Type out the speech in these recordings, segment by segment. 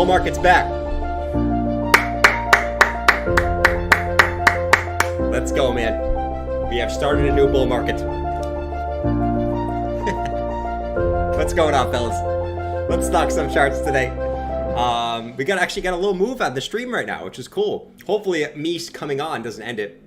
market's back. Let's go, man. We have started a new bull market. What's going on, fellas? Let's talk some charts today. We actually got a little move on the stream right now, which is cool. Hopefully me coming on doesn't end it.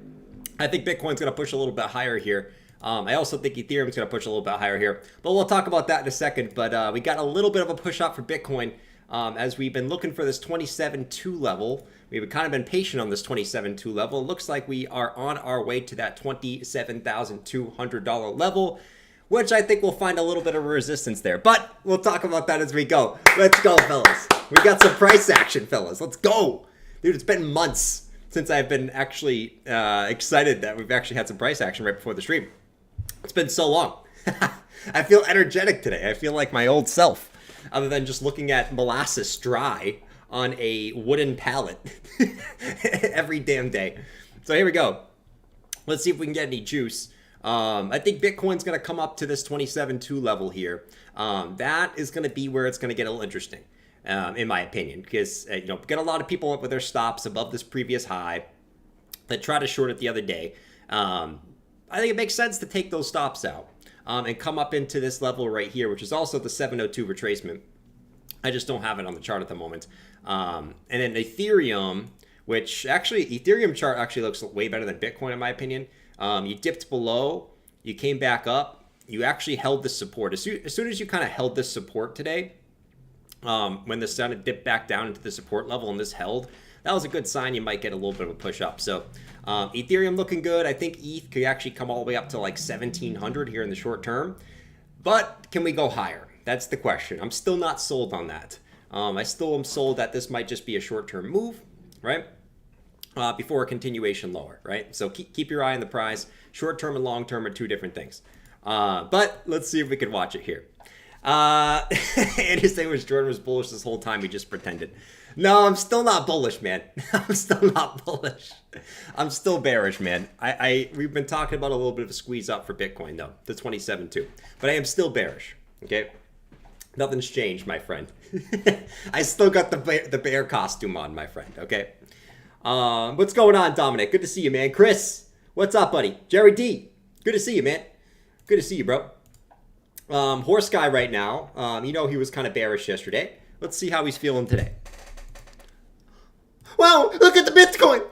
I think Bitcoin's going to push a little bit higher here. I also think Ethereum's going to push a little bit higher here. But we'll talk about that in a second. But we got a little bit of a push up for Bitcoin as we've been looking for this 27.2 level. We've kind of been patient on this 27.2 level. It looks like we are on our way to that $27,200 level, which I think we'll find a little bit of resistance there. But we'll talk about that as we go. Let's go, fellas. We got some price action, fellas. Let's go. Dude, it's been months since I've been actually excited that we've actually had some price action right before the stream. It's been so long. I feel energetic today. I feel like my old self, other than just looking at molasses dry on a wooden pallet every damn day. So here we go. Let's see if we can get any juice. I think Bitcoin's going to come up to this 27.2 level here. That is going to be where it's going to get a little interesting, in my opinion, because you know, get a lot of people up with their stops above this previous high that tried to short it the other day. I think it makes sense to take those stops out and come up into this level right here, which is also the 702 retracement. I just don't have it on the chart at the moment. And then Ethereum, which actually Ethereum chart actually looks way better than Bitcoin in my opinion. You dipped below, you came back up, you actually held the support. As soon as you kind of held this support today, when the sun dipped back down into the support level and this held, that was a good sign you might get a little bit of a push up. So Ethereum looking good. I think ETH could actually come all the way up to like 1,700 here in the short term. But can we go higher? That's the question. I'm still not sold on that. I still am sold that this might just be a short-term move, right? Before a continuation lower, right? So keep your eye on the price. Short-term and long-term are two different things. But let's see if we can watch it here. Andy's saying was Jordan was bullish this whole time. He just pretended. No, I'm still not bullish, man. I'm still not bullish. I'm still bearish, man. We've been talking about a little bit of a squeeze up for Bitcoin, though, the 27.2. But I am still bearish, okay? Nothing's changed, my friend. I still got the bear costume on, my friend, okay? What's going on, Dominic? Good to see you, man. Chris, what's up, buddy? Jerry D, good to see you, man. Good to see you, bro. Horse guy right now, you know he was kind of bearish yesterday. Let's see how he's feeling today. Wow, look at the Bitcoin.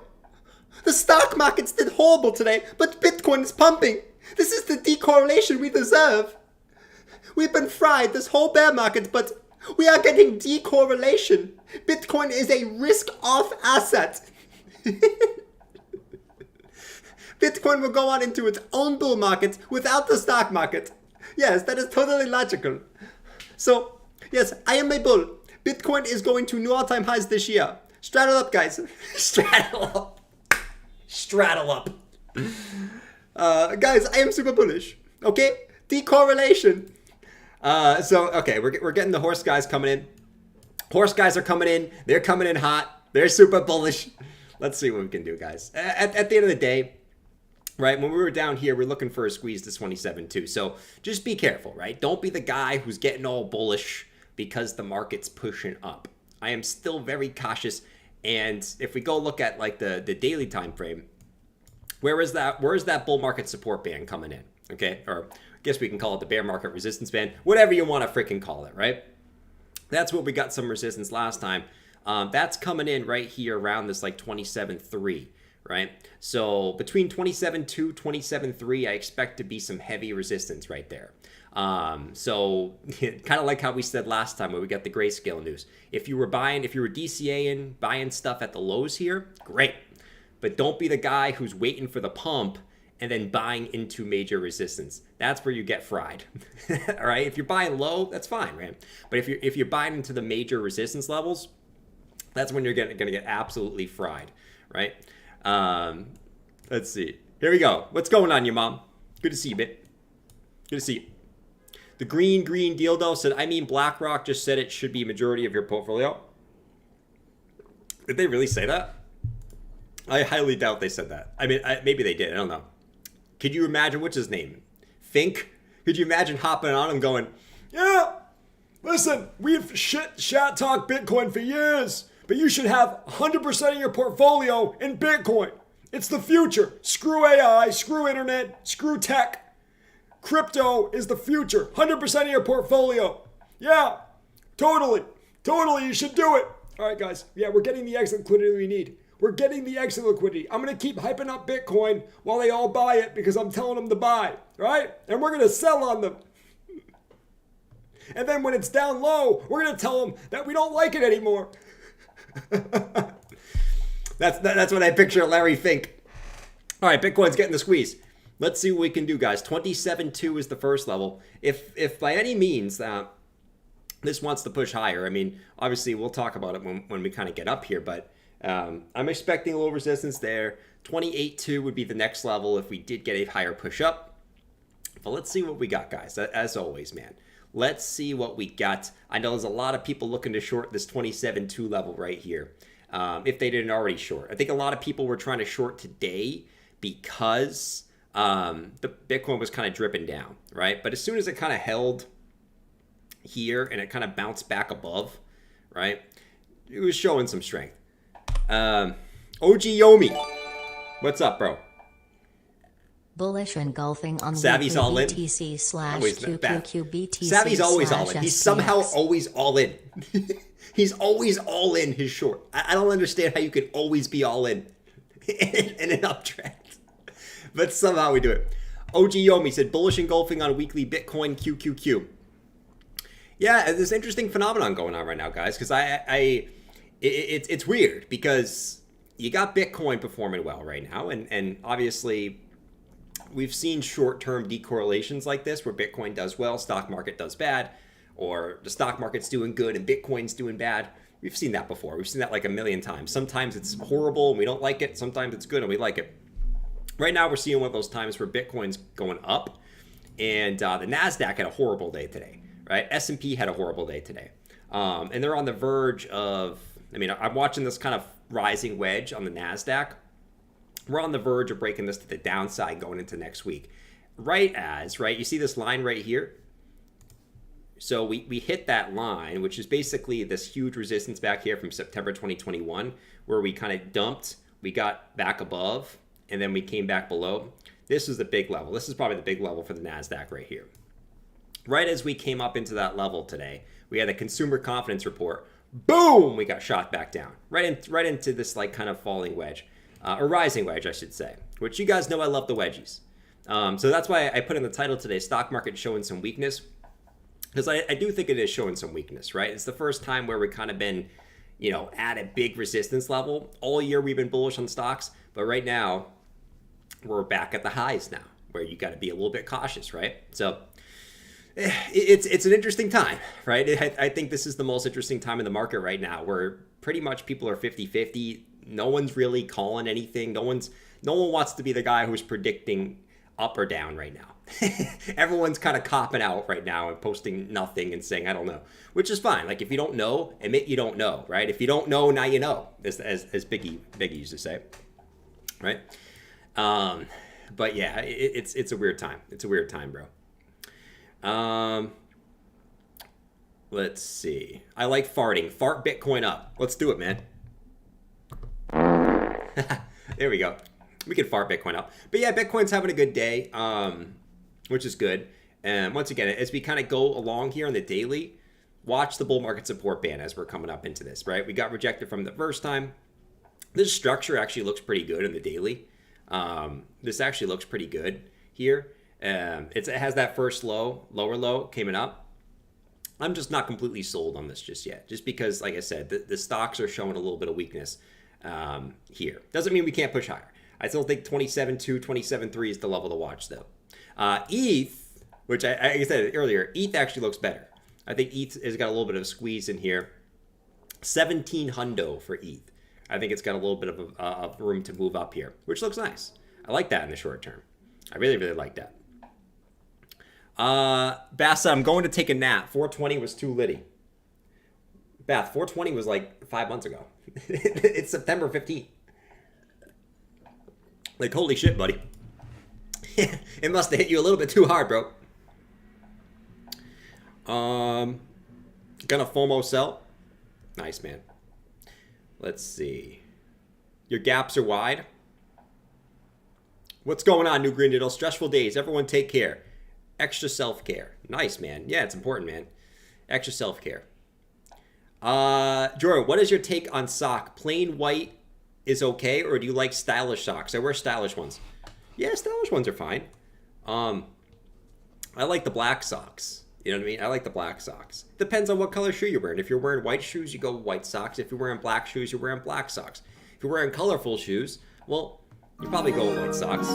The stock markets did horrible today, but Bitcoin is pumping. This is the decorrelation we deserve. We've been fried this whole bear market, but we are getting decorrelation. Bitcoin is a risk-off asset. Bitcoin will go on into its own bull market without the stock market. Yes, that is totally logical. So, yes, I am a bull. Bitcoin is going to new all-time highs this year. Straddle up, guys. Straddle up. Straddle up. Guys, I am super bullish. Okay? Decorrelation. Okay, we're getting the horse guys coming in. Horse guys are coming in. They're coming in hot. They're super bullish. Let's see what we can do, guys. At the end of the day, right, when we were down here, we're looking for a squeeze to 27.2. So just be careful, right? Don't be the guy who's getting all bullish because the market's pushing up. I am still very cautious. And if we go look at like the daily time frame, where is that bull market support band coming in? Okay, or I guess we can call it the bear market resistance band, whatever you want to freaking call it, right? That's what we got some resistance last time. That's coming in right here around this like 27.3, right? So between 27.2, 27.3, I expect to be some heavy resistance right there. So kind of like how we said last time when we got the grayscale news. If you were DCAing, buying stuff at the lows here, great. But don't be the guy who's waiting for the pump and then buying into major resistance. That's where you get fried. All right, if you're buying low, that's fine, right? But if you're buying into the major resistance levels, that's when you're gonna get absolutely fried, right? Let's see. Here we go. What's going on, your mom? Good to see you, bit. Good to see you. The green dildo said, I mean, BlackRock just said it should be a majority of your portfolio. Did they really say that? I highly doubt they said that. I mean, maybe they did. I don't know. Could you imagine, what's his name? Fink? Could you imagine hopping on and going, yeah, Listen, we've chat talked Bitcoin for years, but you should have 100% of your portfolio in Bitcoin. It's the future. Screw AI, screw internet, screw tech. Crypto is the future. 100% of your portfolio. Yeah, totally. Totally, you should do it. All right, guys. Yeah, we're getting the exit liquidity we need. We're getting the exit liquidity. I'm going to keep hyping up Bitcoin while they all buy it because I'm telling them to buy, right? And we're going to sell on them. And then when it's down low, we're going to tell them that we don't like it anymore. That's what I picture Larry Fink. All right, Bitcoin's getting the squeeze. Let's see what we can do, guys. 27.2 is the first level. If by any means this wants to push higher, I mean, obviously we'll talk about it when we kind of get up here, but I'm expecting a little resistance there. 28.2 would be the next level if we did get a higher push up. But let's see what we got, guys. As always, man. Let's see what we got. I know there's a lot of people looking to short this 27.2 level right here. If they didn't already short. I think a lot of people were trying to short today because the Bitcoin was kind of dripping down, right? But as soon as it kind of held here and it kind of bounced back above, right? It was showing some strength. OG Yomi, what's up, bro? Bullish engulfing on Savvy's all in. BTC/QQQBTC. Savvy's always all in. He's somehow always all in. He's always all in his short. I don't understand how you can always be all in an uptrend. But somehow we do it. OG Yomi said, bullish engulfing on weekly Bitcoin QQQ. Yeah, there's this interesting phenomenon going on right now, guys, because it's weird because you got Bitcoin performing well right now, and obviously we've seen short-term decorrelations like this where Bitcoin does well, stock market does bad, or the stock market's doing good and Bitcoin's doing bad. We've seen that before. We've seen that like a million times. Sometimes it's horrible and we don't like it. Sometimes it's good and we like it. Right now we're seeing one of those times where Bitcoin's going up and the NASDAQ had a horrible day today, right? S&P had a horrible day today. And they're on the verge of, I mean, I'm watching this kind of rising wedge on the NASDAQ. We're on the verge of breaking this to the downside going into next week. Right, you see this line right here? So we hit that line, which is basically this huge resistance back here from September 2021, where we kind of dumped, we got back above, and then we came back below. This is the big level. This is probably the big level for the NASDAQ right here. Right as we came up into that level today, we had a consumer confidence report. Boom! We got shot back down. Right into this like kind of falling wedge. Or rising wedge, I should say. Which you guys know I love the wedgies. So that's why I put in the title today, stock market showing some weakness. Because I do think it is showing some weakness, right? It's the first time where we've kind of been, at a big resistance level. All year we've been bullish on stocks, but right now we're back at the highs now, where you got to be a little bit cautious, right? So it's an interesting time, right? I think this is the most interesting time in the market right now, where pretty much people are 50-50. No one's really calling anything. No one wants to be the guy who's predicting up or down right now. Everyone's kind of copping out right now and posting nothing and saying, I don't know, which is fine. Like, if you don't know, admit you don't know, right? If you don't know, now you know, as Biggie used to say, right? But yeah, it's a weird time. It's a weird time, bro. Let's see. I like farting. Fart Bitcoin up. Let's do it, man. There we go. We can fart Bitcoin up. But yeah, Bitcoin's having a good day, which is good. And once again, as we kind of go along here on the daily, watch the bull market support band as we're coming up into this, right? We got rejected from the first time. This structure actually looks pretty good in the daily. This actually looks pretty good here. It has that first lower low coming up. I'm just not completely sold on this just yet, just because, like I said, the stocks are showing a little bit of weakness here. Doesn't mean we can't push higher. I still think 27.2, 27.3 is the level to watch, though. ETH, which I said earlier, ETH actually looks better. I think ETH has got a little bit of a squeeze in here. 17 hundo for ETH. I think it's got a little bit of room to move up here, which looks nice. I like that in the short term. I really, really like that. Bass, I'm going to take a nap. 420 was too litty. Bath, 420 was like 5 months ago. It's September 15th. Like, holy shit, buddy. It must have hit you a little bit too hard, bro. Gonna FOMO sell. Nice, man. Let's see. Your gaps are wide. What's going on, New Green Needle? Stressful days. Everyone take care. Extra self-care. Nice, man. Yeah, it's important, man. Extra self-care. Jordan, what is your take on sock? Plain white is okay, or do you like stylish socks? I wear stylish ones. Yeah, stylish ones are fine. I like the black socks. You know what I mean? I like the black socks. Depends on what color shoe you're wearing. If you're wearing white shoes, you go white socks. If you're wearing black shoes, you're wearing black socks. If you're wearing colorful shoes, well, you probably go with white socks.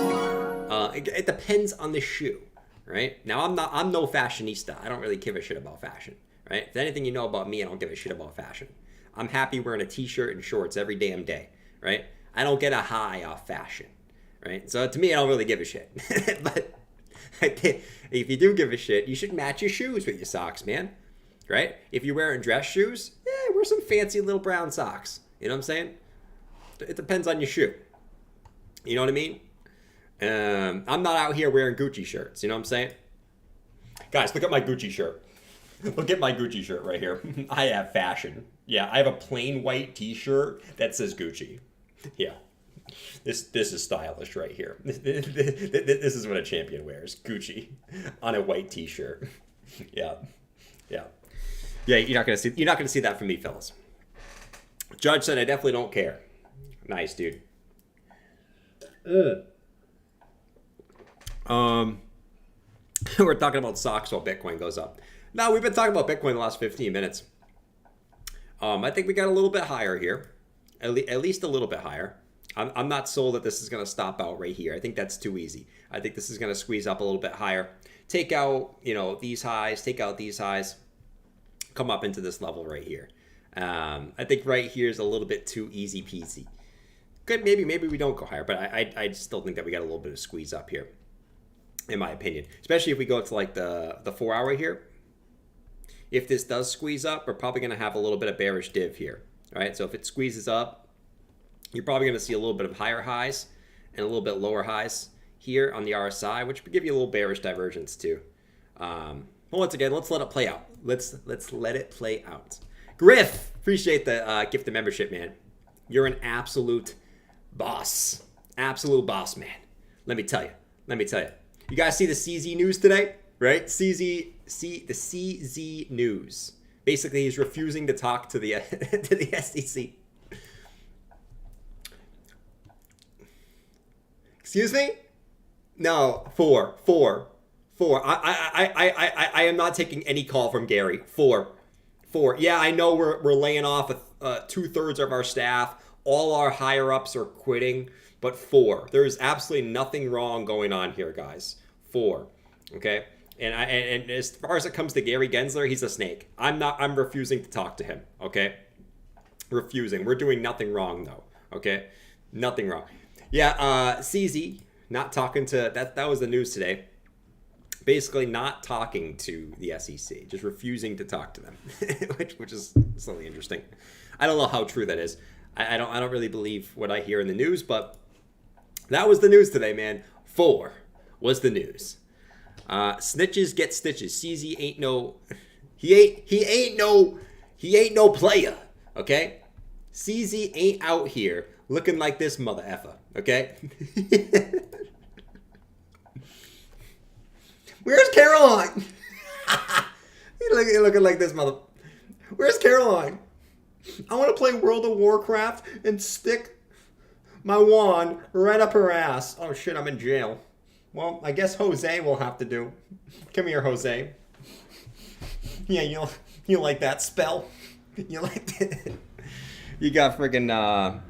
It depends on the shoe, right? Now, I'm no fashionista. I don't really give a shit about fashion, right? If anything you know about me, I don't give a shit about fashion. I'm happy wearing a t-shirt and shorts every damn day, right? I don't get a high off fashion, right? So to me, I don't really give a shit. But if you do give a shit, you should match your shoes with your socks, man, right? If you're wearing dress shoes, yeah, wear some fancy little brown socks. You know what I'm saying? It depends on your shoe. You know what I mean? I'm not out here wearing Gucci shirts. You know what I'm saying? Guys, look at my Gucci shirt. Look at my Gucci shirt right here. I have fashion. Yeah, I have a plain white t-shirt that says Gucci. Yeah. This is stylish right here. This is what a champion wears. Gucci on a white t-shirt. Yeah. Yeah. Yeah, you're not gonna see that from me, fellas. Judge said I definitely don't care. Nice, dude. We're talking about stocks while Bitcoin goes up. No, we've been talking about Bitcoin the last 15 minutes. I think we got a little bit higher here. At least a little bit higher. I'm not sold that this is going to stop out right here. I think that's too easy. I think this is going to squeeze up a little bit higher. Take out, these highs. Take out these highs. Come up into this level right here. I think right here is a little bit too easy peasy. Good, maybe we don't go higher, but I still think that we got a little bit of squeeze up here, in my opinion. Especially if we go to like the 4 hour here. If this does squeeze up, we're probably going to have a little bit of bearish div here. All right, so if it squeezes up, you're probably going to see a little bit of higher highs and a little bit lower highs here on the RSI, which would give you a little bearish divergence too. But once again, let's let it play out. Let's let it play out. Griff, appreciate the gift of membership, man. You're an absolute boss. Absolute boss, man. Let me tell you. You guys see the CZ news today, right? the CZ news. Basically, he's refusing to talk to the to the SEC. Excuse me? No, four. I am not taking any call from Gary. Four. Yeah, I know we're laying off 2/3 of our staff. All our higher ups are quitting, but 4. There is absolutely nothing wrong going on here, guys. 4. Okay? And as far as it comes to Gary Gensler, he's a snake. I'm refusing to talk to him. Okay? Refusing. We're doing nothing wrong though. Okay? Nothing wrong. Yeah, CZ not talking to that was the news today. Basically not talking to the SEC, just refusing to talk to them, which is slightly interesting. I don't know how true that is. I don't really believe what I hear in the news, but that was the news today, man. 4 was the news. Snitches get stitches. CZ ain't no he ain't no player, okay? CZ ain't out here looking like this mother effer, okay? Where's Caroline? You're looking like this mother. Where's Caroline? I want to play World of Warcraft and stick my wand right up her ass. Oh shit, I'm in jail. Well, I guess Jose will have to do. Come here, Jose. Yeah, you like that spell? You like that? You got friggin'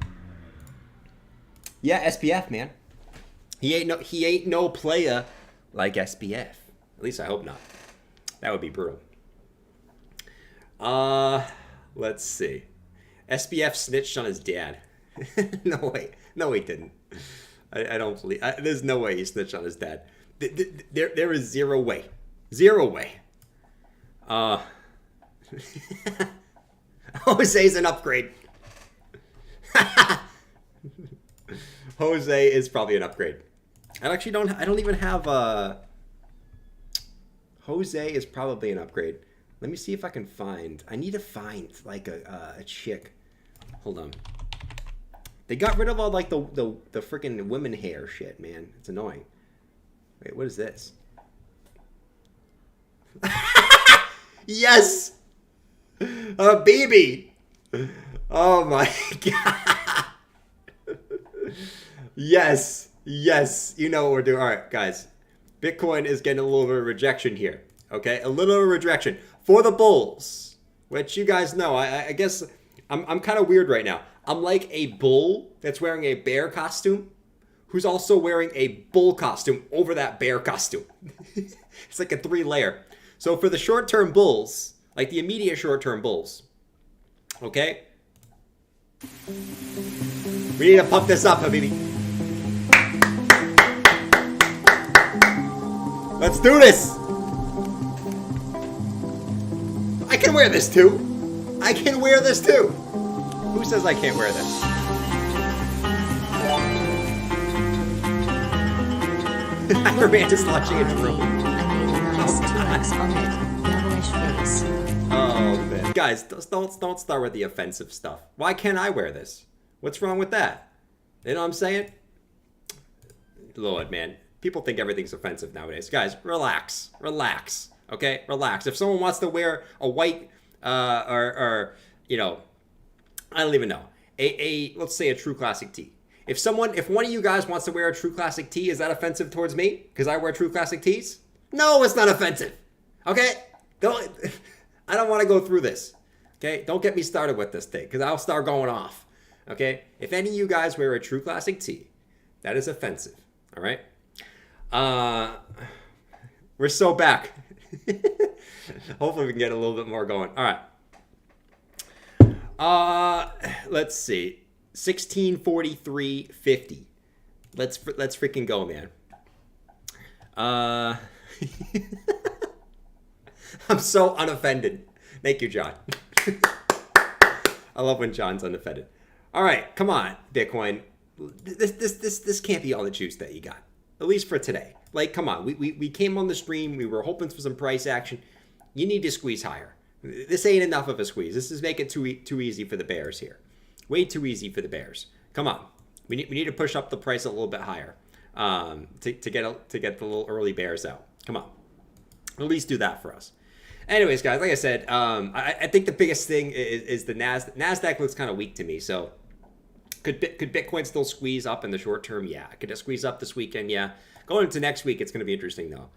yeah, SPF, man. He ain't no player like SPF. At least I hope not. That would be brutal. Let's see. SPF snitched on his dad. No way. No, he didn't. I don't believe. There's no way he snitched on his dad. There is zero way. Zero way. Jose's an upgrade. Jose is probably an upgrade. I actually don't even have Jose is probably an upgrade. Let me see if I can find. I need to find like a chick. Hold on. They got rid of all like the freaking women hair shit, man. It's annoying. Wait, what is this? Yes, a baby. Oh my god. Yes, yes. You know what we're doing. All right, guys. Bitcoin is getting a little bit of rejection here. Okay, a little rejection for the bulls, which you guys know. I guess I'm kind of weird right now. I'm like a bull that's wearing a bear costume, who's also wearing a bull costume over that bear costume. It's like a 3-layer. So for the short-term bulls, like the immediate short-term bulls, okay, we need to pump this up, baby. Let's do this. I can wear this too. I can wear this too. Who says I can't wear this? Camirand is launching a drone. I made a nice 2x on it. Devilish face. Oh man, guys, don't start with the offensive stuff. Why can't I wear this? What's wrong with that? You know what I'm saying? Lord, man, people think everything's offensive nowadays. Guys, relax, relax. Okay, relax. If someone wants to wear a white, or you know, I don't even know, let's say a true classic tee. If one of you guys wants to wear a true classic tee, is that offensive towards me? Because I wear true classic tees? No, it's not offensive. Okay? I don't want to go through this. Okay? Don't get me started with this thing, because I'll start going off. Okay? If any of you guys wear a true classic tee, that is offensive. All right? We're so back. Hopefully we can get a little bit more going. All right. Let's see. 1643.50. Let's freaking go, man. I'm so unoffended. Thank you, John. I love when John's unoffended. All right, come on, Bitcoin. This can't be all the juice that you got. At least for today. Like, come on. We came on the stream. We were hoping for some price action. You need to squeeze higher. This ain't enough of a squeeze. This is making it too easy for the bears here. Way too easy for the bears. Come on. We need to push up the price a little bit higher to get the little early bears out. Come on. At least do that for us. Anyways, guys, like I said, I think the biggest thing is the NASDAQ. NASDAQ looks kind of weak to me. So could Bitcoin still squeeze up in the short term? Yeah. Could it squeeze up this weekend? Yeah. Going into next week, it's going to be interesting, though.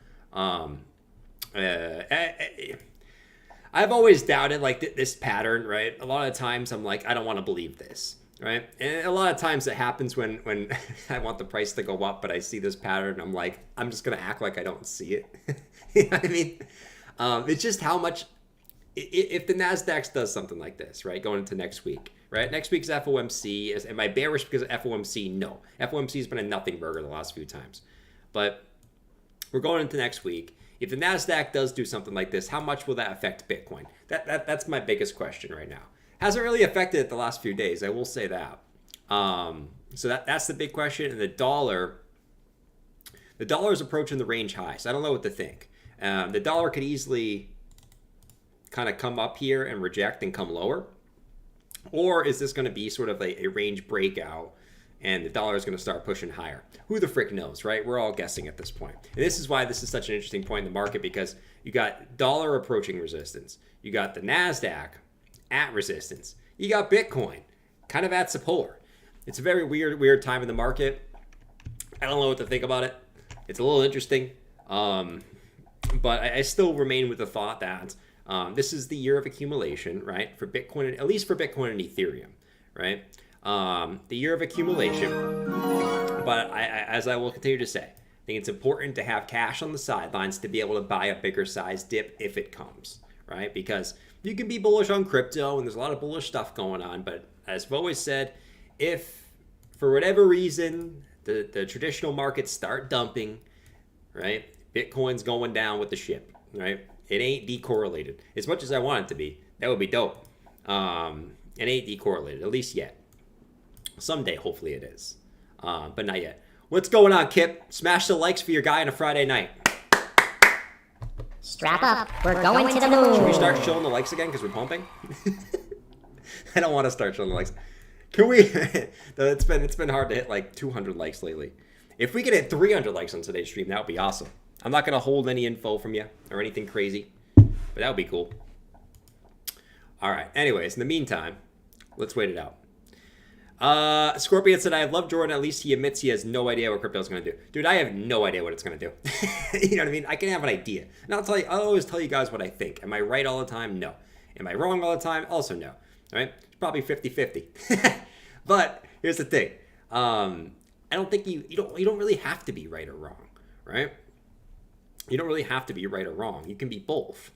I've always doubted like this pattern, right? A lot of times I'm like, I don't want to believe this, right? And a lot of times it happens when I want the price to go up, but I see this pattern. I'm like, I'm just going to act like I don't see it. You know what I mean? It's just how much, if the NASDAQ does something like this, right? Going into next week, right? Next week's FOMC. Am I bearish because of FOMC? No. FOMC has been a nothing burger the last few times. But we're going into next week. If the NASDAQ does do something like this, how much will that affect Bitcoin? That's my biggest question right now. Hasn't really affected it the last few days, I will say that. So that's the big question. And the dollar is approaching the range high, so I don't know what to think. The dollar could easily kind of come up here and reject and come lower. Or is this going to be sort of a range breakout and the dollar is going to start pushing higher? Who the frick knows, right? We're all guessing at this point. And this is why this is such an interesting point in the market, because you got dollar approaching resistance. You got the NASDAQ at resistance. You got Bitcoin kind of at support. It's a very weird time in the market. I don't know what to think about it. It's a little interesting. But I still remain with the thought that this is the year of accumulation, right? For Bitcoin, at least for Bitcoin and Ethereum, right? The year of accumulation. But as I will continue to say, I think it's important to have cash on the sidelines to be able to buy a bigger size dip if it comes, right? Because you can be bullish on crypto and there's a lot of bullish stuff going on. But as I've always said, if for whatever reason the traditional markets start dumping, right? Bitcoin's going down with the ship, right? It ain't decorrelated. As much as I want it to be, that would be dope. It ain't decorrelated, at least yet. Someday, hopefully it is. But not yet. What's going on, Kip? Smash the likes for your guy on a Friday night. Strap up. We're going to the Should moon. we start showing the likes again because we're pumping? I don't want to start showing the likes. Can we? It's been hard to hit like 200 likes lately. If we could hit 300 likes on today's stream, that would be awesome. I'm not going to hold any info from you or anything crazy, but that would be cool. All right. Anyways, in the meantime, let's wait it out. Scorpion said, I love Jordan. At least he admits he has no idea what crypto is going to do. Dude, I have no idea what it's going to do. You know what I mean? I can have an idea. And I'll always tell you guys what I think. Am I right all the time? No. Am I wrong all the time? Also no. All right? It's probably 50-50. But here's the thing. I don't think you don't really have to be right or wrong, right? You don't really have to be right or wrong. You can be both.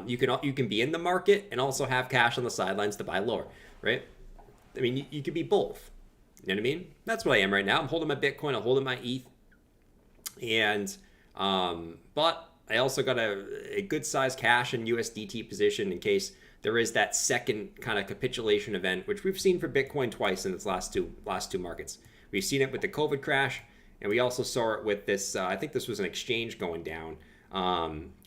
You can be in the market and also have cash on the sidelines to buy lower, right? I mean, you could be both. You know what I mean? That's what I am right now. I'm holding my Bitcoin. I'm holding my ETH. And, but I also got a good size cash and USDT position in case there is that second kind of capitulation event, which we've seen for Bitcoin twice in its last two markets. We've seen it with the COVID crash, and we also saw it with this, I think this was an exchange going down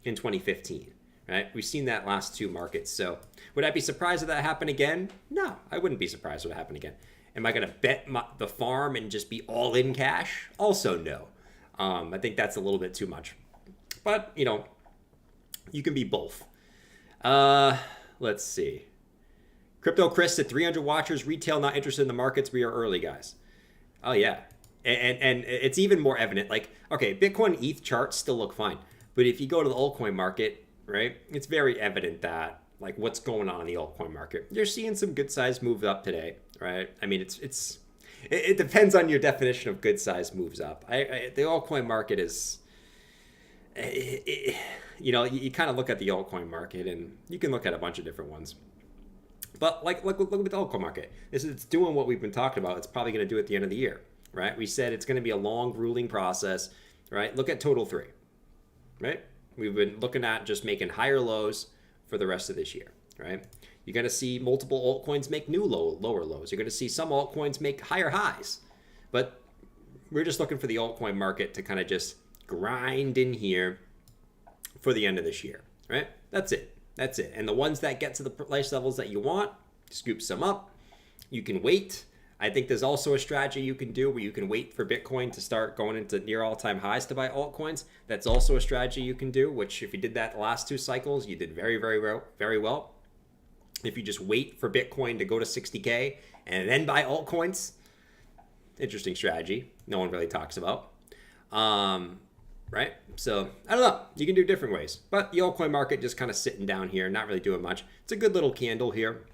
in 2015. Right? We've seen that last two markets. So would I be surprised if that happened again? No, I wouldn't be surprised if it happened again. Am I going to bet the farm and just be all in cash? Also, no. I think that's a little bit too much. But, you know, you can be both. Let's see. Crypto Chris at 300 watchers, retail not interested in the markets. We are early, guys. Oh, yeah. And it's even more evident. Like, okay, Bitcoin ETH charts still look fine. But if you go to the altcoin market, right, it's very evident that like what's going on in the altcoin market. You're seeing some good size moves up today, right? I mean, it depends on your definition of good size moves up. The altcoin market is, you know, you kind of look at the altcoin market and you can look at a bunch of different ones. But like look at the altcoin market. It's doing what we've been talking about. It's probably going to do at the end of the year, right? We said it's going to be a long, grueling process, right? Look at Total 3, right? We've been looking at just making higher lows for the rest of this year, right? You're going to see multiple altcoins make new lower lows. You're going to see some altcoins make higher highs. But we're just looking for the altcoin market to kind of just grind in here for the end of this year, right? That's it. That's it. And the ones that get to the price levels that you want, scoop some up. You can wait. I think there's also a strategy you can do where you can wait for Bitcoin to start going into near all-time highs to buy altcoins. That's also a strategy you can do, which if you did that the last two cycles, you did very, very well, very well. If you just wait for Bitcoin to go to 60K and then buy altcoins, interesting strategy. No one really talks about. Right? So, I don't know. You can do different ways. But the altcoin market just kind of sitting down here, not really doing much. It's a good little candle here.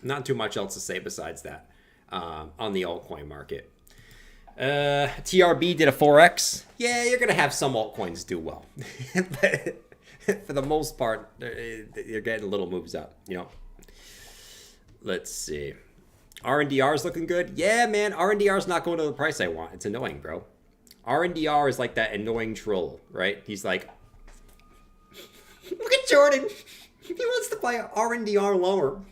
Not too much else to say besides that. On the altcoin market. TRB did a 4X. Yeah, you're going to have some altcoins do well. But for the most part, you're getting little moves up, you know. Let's see. RNDR is looking good. Yeah, man, RNDR is not going to the price I want. It's annoying, bro. RNDR is like that annoying troll, right? He's like, look at Jordan. He wants to buy RNDR lower.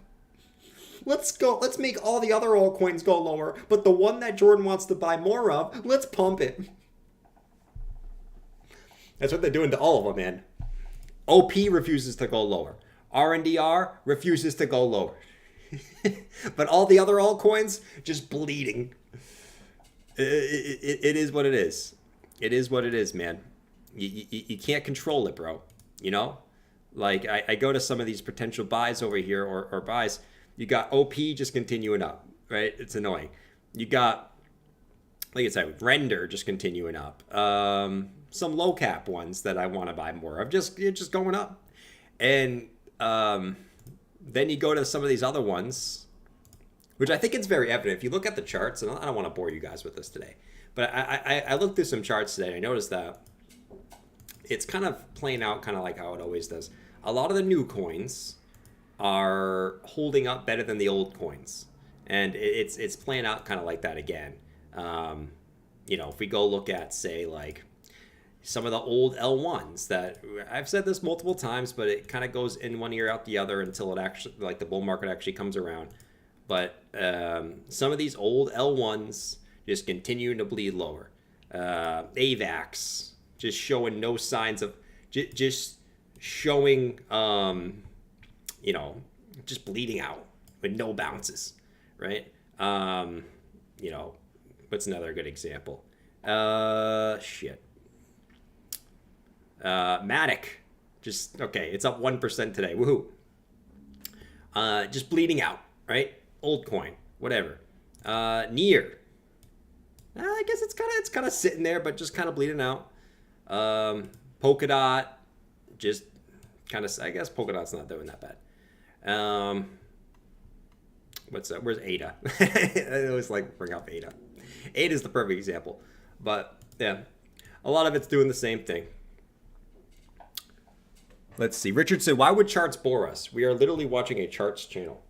Let's go. Let's make all the other altcoins go lower. But the one that Jordan wants to buy more of, let's pump it. That's what they're doing to all of them, man. OP refuses to go lower. RNDR refuses to go lower. But all the other altcoins just bleeding. It is what it is. It is what it is, man. You can't control it, bro. You know? Like, I go to some of these potential buys over here or buys. You got OP just continuing up, right? It's annoying. You got, like I said, Render just continuing up. Some low cap ones that I want to buy more of, just going up. And then you go to some of these other ones, which I think it's very evident. If you look at the charts, and I don't want to bore you guys with this today, but I looked through some charts today, and I noticed that it's kind of playing out kind of like how it always does. A lot of the new coins are holding up better than the old coins, and it's playing out kind of like that again. You know, if we go look at, say, like some of the old L1s that I've said this multiple times, but it kind of goes in one ear out the other until it actually, like, the bull market actually comes around. But some of these old L1s just continuing to bleed lower. AVAX just showing no signs of just showing, you know, just bleeding out with no bounces, right? You know, what's another good example? Shit. Matic, just, okay, it's up 1% today, woohoo. Just bleeding out, right? Altcoin, whatever. Near, I guess it's kind of sitting there, but just kind of bleeding out. Polkadot, just kind of, I guess Polkadot's not doing that bad. What's that? Where's ADA? I always like bring up ADA. ADA is the perfect example, but yeah, a lot of it's doing the same thing. Let's see. Richard said, "Why would charts bore us? We are literally watching a charts channel."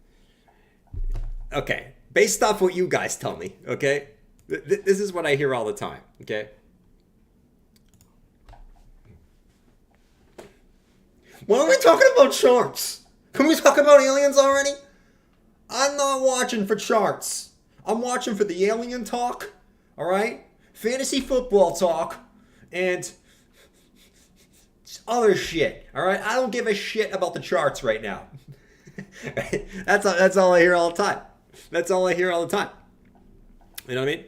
Okay, based off what you guys tell me, okay? This is what I hear all the time, okay? Why are we talking about charts? Can we talk about aliens already? I'm not watching for charts. I'm watching for the alien talk, all right? Fantasy football talk, and other shit, all right? I don't give a shit about the charts right now. That's all I hear all the time. That's all I hear all the time. You know what I mean?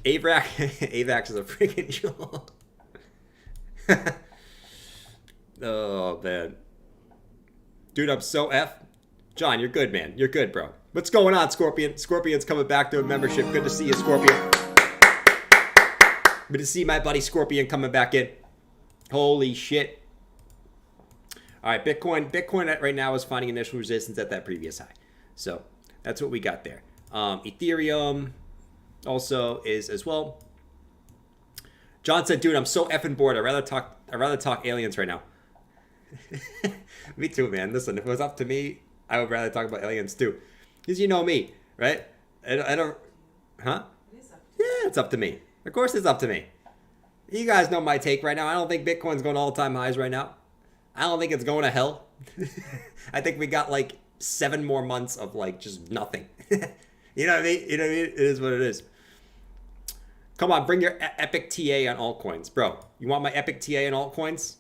AVAX is a freaking joke. Oh, man. Dude, I'm so F. John, you're good, man. You're good, bro. What's going on, Scorpion? Scorpion's coming back to a membership. Good to see you, Scorpion. Good to see my buddy Scorpion coming back in. Holy shit. All right, Bitcoin right now is finding initial resistance at that previous high. So that's what we got there. Ethereum also is as well. John said, "Dude, I'm so effing bored. I'd rather talk aliens right now." Me too, man. Listen, if it was up to me, I would rather talk about aliens too. Because you know me, right? I don't... Huh? Yeah, it's up to me. Of course it's up to me. You guys know my take right now. I don't think Bitcoin's going all-time highs right now. I don't think it's going to hell. I think we got like 7 more months of like just nothing. You know what I mean? You know what I mean? It is what it is. Come on, bring your epic TA on altcoins. Bro, you want my epic TA on altcoins?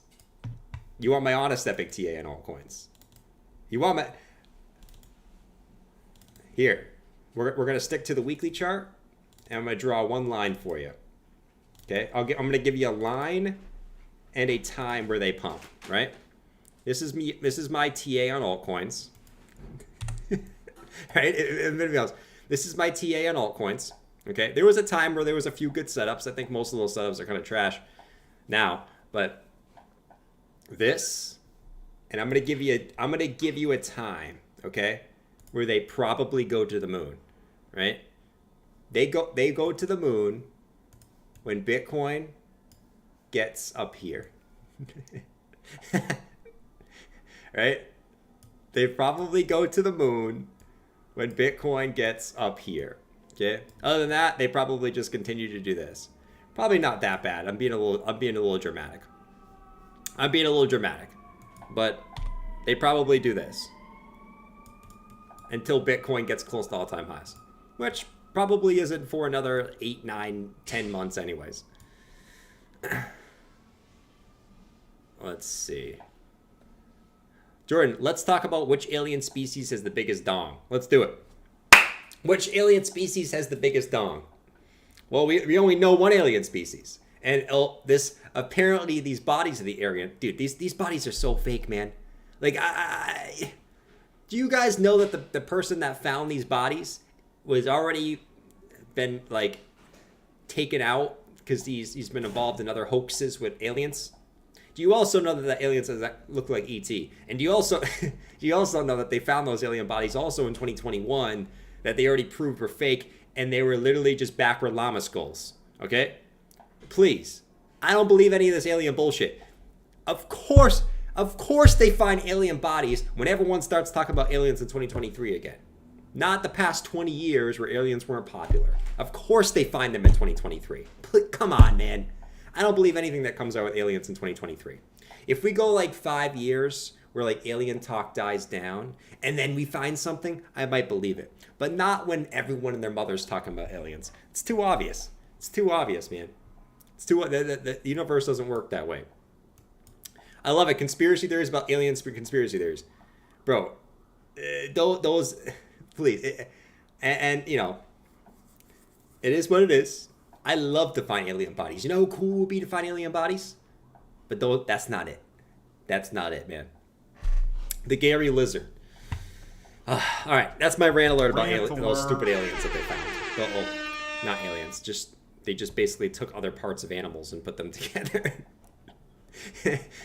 You want my honest epic TA on altcoins? You want my... Here. We're going to stick to the weekly chart, and I'm going to draw one line for you. Okay? I'm going to give you a line and a time where they pump, right? This is me. This is my TA on altcoins. Right? This is my TA on altcoins. Okay? There was a time where there was a few good setups. I think most of those setups are kind of trash now, but this, and I'm gonna give you a time, okay, where they probably go to the moon, right? They go to the moon when Bitcoin gets up here. Right? They probably go to the moon when Bitcoin gets up here. Okay? Other than that, they probably just continue to do this. Probably not that bad. I'm being a little dramatic. But they probably do this until Bitcoin gets close to all-time highs, which probably isn't for another 8, 9, 10 months anyways. Let's see. Jordan, let's talk about which alien species has the biggest dong. Let's do it. Which alien species has the biggest dong? Well, we only know one alien species. And this apparently these bodies of the alien, dude, these bodies are so fake, man. Like, do you guys know that the person that found these bodies was already been like taken out because he's been involved in other hoaxes with aliens? Do you also know that the aliens look like ET? And do you also know that they found those alien bodies also in 2021 that they already proved were fake, and they were literally just backward llama skulls? Okay? Please. I don't believe any of this alien bullshit. Of course they find alien bodies when everyone starts talking about aliens in 2023 again. Not the past 20 years where aliens weren't popular. Of course they find them in 2023. Come on, man. I don't believe anything that comes out with aliens in 2023. If we go like 5 years where like alien talk dies down and then we find something, I might believe it. But not when everyone and their mother's talking about aliens. It's too obvious. It's too obvious, man. It's too the universe doesn't work that way. I love it. Conspiracy theories about aliens, conspiracy theories, bro. Those, please, and you know, it is what it is. I love to find alien bodies. You know how cool it would be to find alien bodies? But that's not it. That's not it, man. The Gary Lizard. All right, that's my rant alert about those stupid aliens that they found. Well, not aliens. They just basically took other parts of animals and put them together.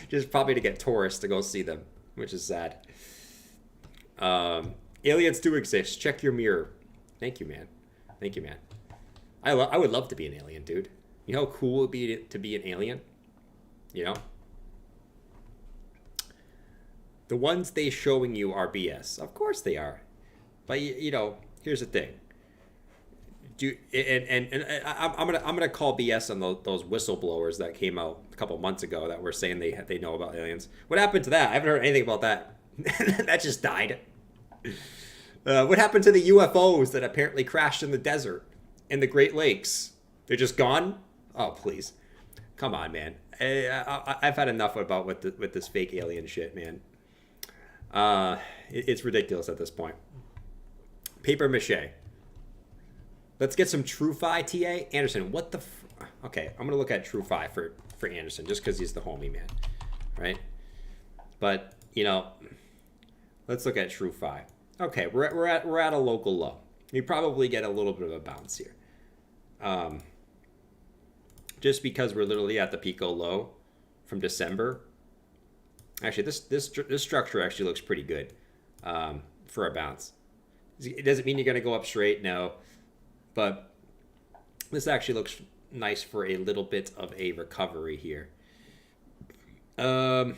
Just probably to get tourists to go see them, which is sad. Aliens do exist. Check your mirror. Thank you, man. Thank you, man. I would love to be an alien, dude. You know how cool it would be to be an alien? You know? The ones they showing you are BS. Of course they are. But, you know, here's the thing. I'm gonna call BS on those whistleblowers that came out a couple months ago that were saying they know about aliens. What happened to that? I haven't heard anything about that. That just died. What happened to the UFOs that apparently crashed in the desert, in the Great Lakes? They're just gone? Oh, please. Come on, man. I've had enough with this fake alien shit, man. It's ridiculous at this point. Paper mache. Let's get some TrueFi TA. Anderson, what the... Okay, I'm going to look at TrueFi for Anderson, just because he's the homie, man. Right? But, you know, let's look at TrueFi. Okay, we're at a local low. We probably get a little bit of a bounce here. Just because we're literally at the Pico low from December. Actually, this structure actually looks pretty good for a bounce. It doesn't mean you're going to go up straight, no. But this actually looks nice for a little bit of a recovery here. I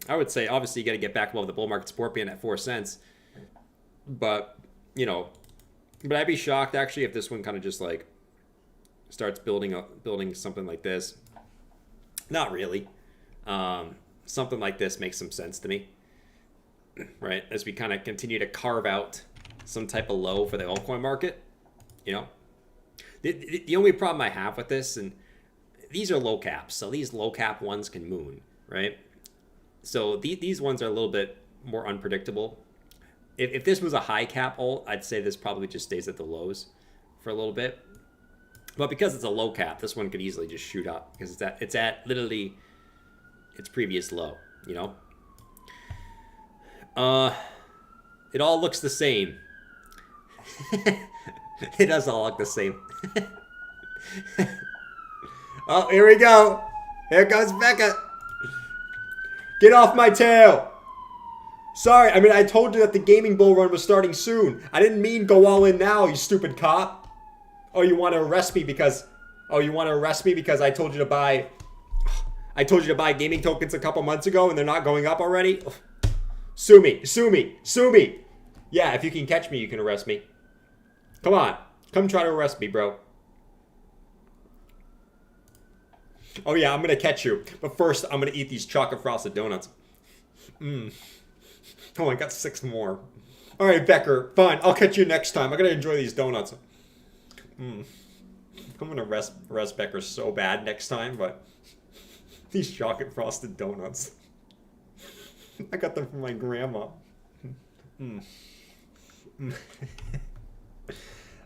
would say, obviously, you got to get back above the bull market support band at 4 cents. But, you know, but I'd be shocked, actually, if this one kind of just, like, starts building something like this. Not really. Something like this makes some sense to me. Right? As we kind of continue to carve out some type of low for the altcoin market. You know, the only problem I have with this, and these are low caps, so these low cap ones can moon, right? So these ones are a little bit more unpredictable. If this was a high cap alt, I'd say this probably just stays at the lows for a little bit. But because it's a low cap, this one could easily just shoot up because it's at literally its previous low, you know? It all looks the same. It does all look the same. Oh, here we go. Here goes Becca. Get off my tail. Sorry, I mean, I told you that the gaming bull run was starting soon. I didn't mean go all in now, you stupid cop. Oh, you want to arrest me because... Oh, you want to arrest me because I told you to buy... I told you to buy gaming tokens a couple months ago and they're not going up already? Sue me. Sue me. Sue me. Yeah, if you can catch me, you can arrest me. Come on. Come try to arrest me, bro. Oh, yeah, I'm going to catch you. But first, I'm going to eat these chocolate frosted donuts. Oh, I got 6 more. All right, Becker. Fine. I'll catch you next time. I got to enjoy these donuts. I'm going to arrest Becker so bad next time, but these chocolate frosted donuts. I got them from my grandma.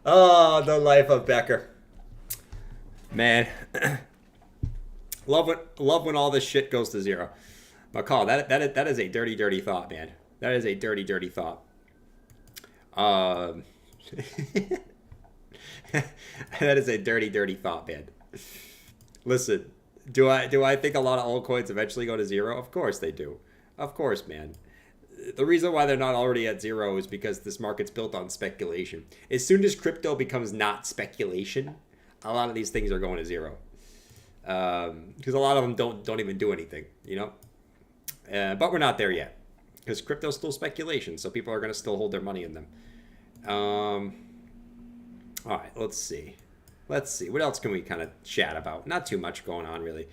Oh, the life of Becker. Man. Love when all this shit goes to zero. McCall, that is a dirty, dirty thought, man. That is a dirty, dirty thought. That is a dirty, dirty thought, man. Listen, do I think a lot of altcoins eventually go to zero? Of course they do. Of course, man. The reason why they're not already at zero is because this market's built on speculation. As soon as crypto becomes not speculation, a lot of these things are going to zero. Because a lot of them don't even do anything, you know? But we're not there yet. Because crypto's still speculation, so people are going to still hold their money in them. All right, let's see. Let's see. What else can we kind of chat about? Not too much going on, really.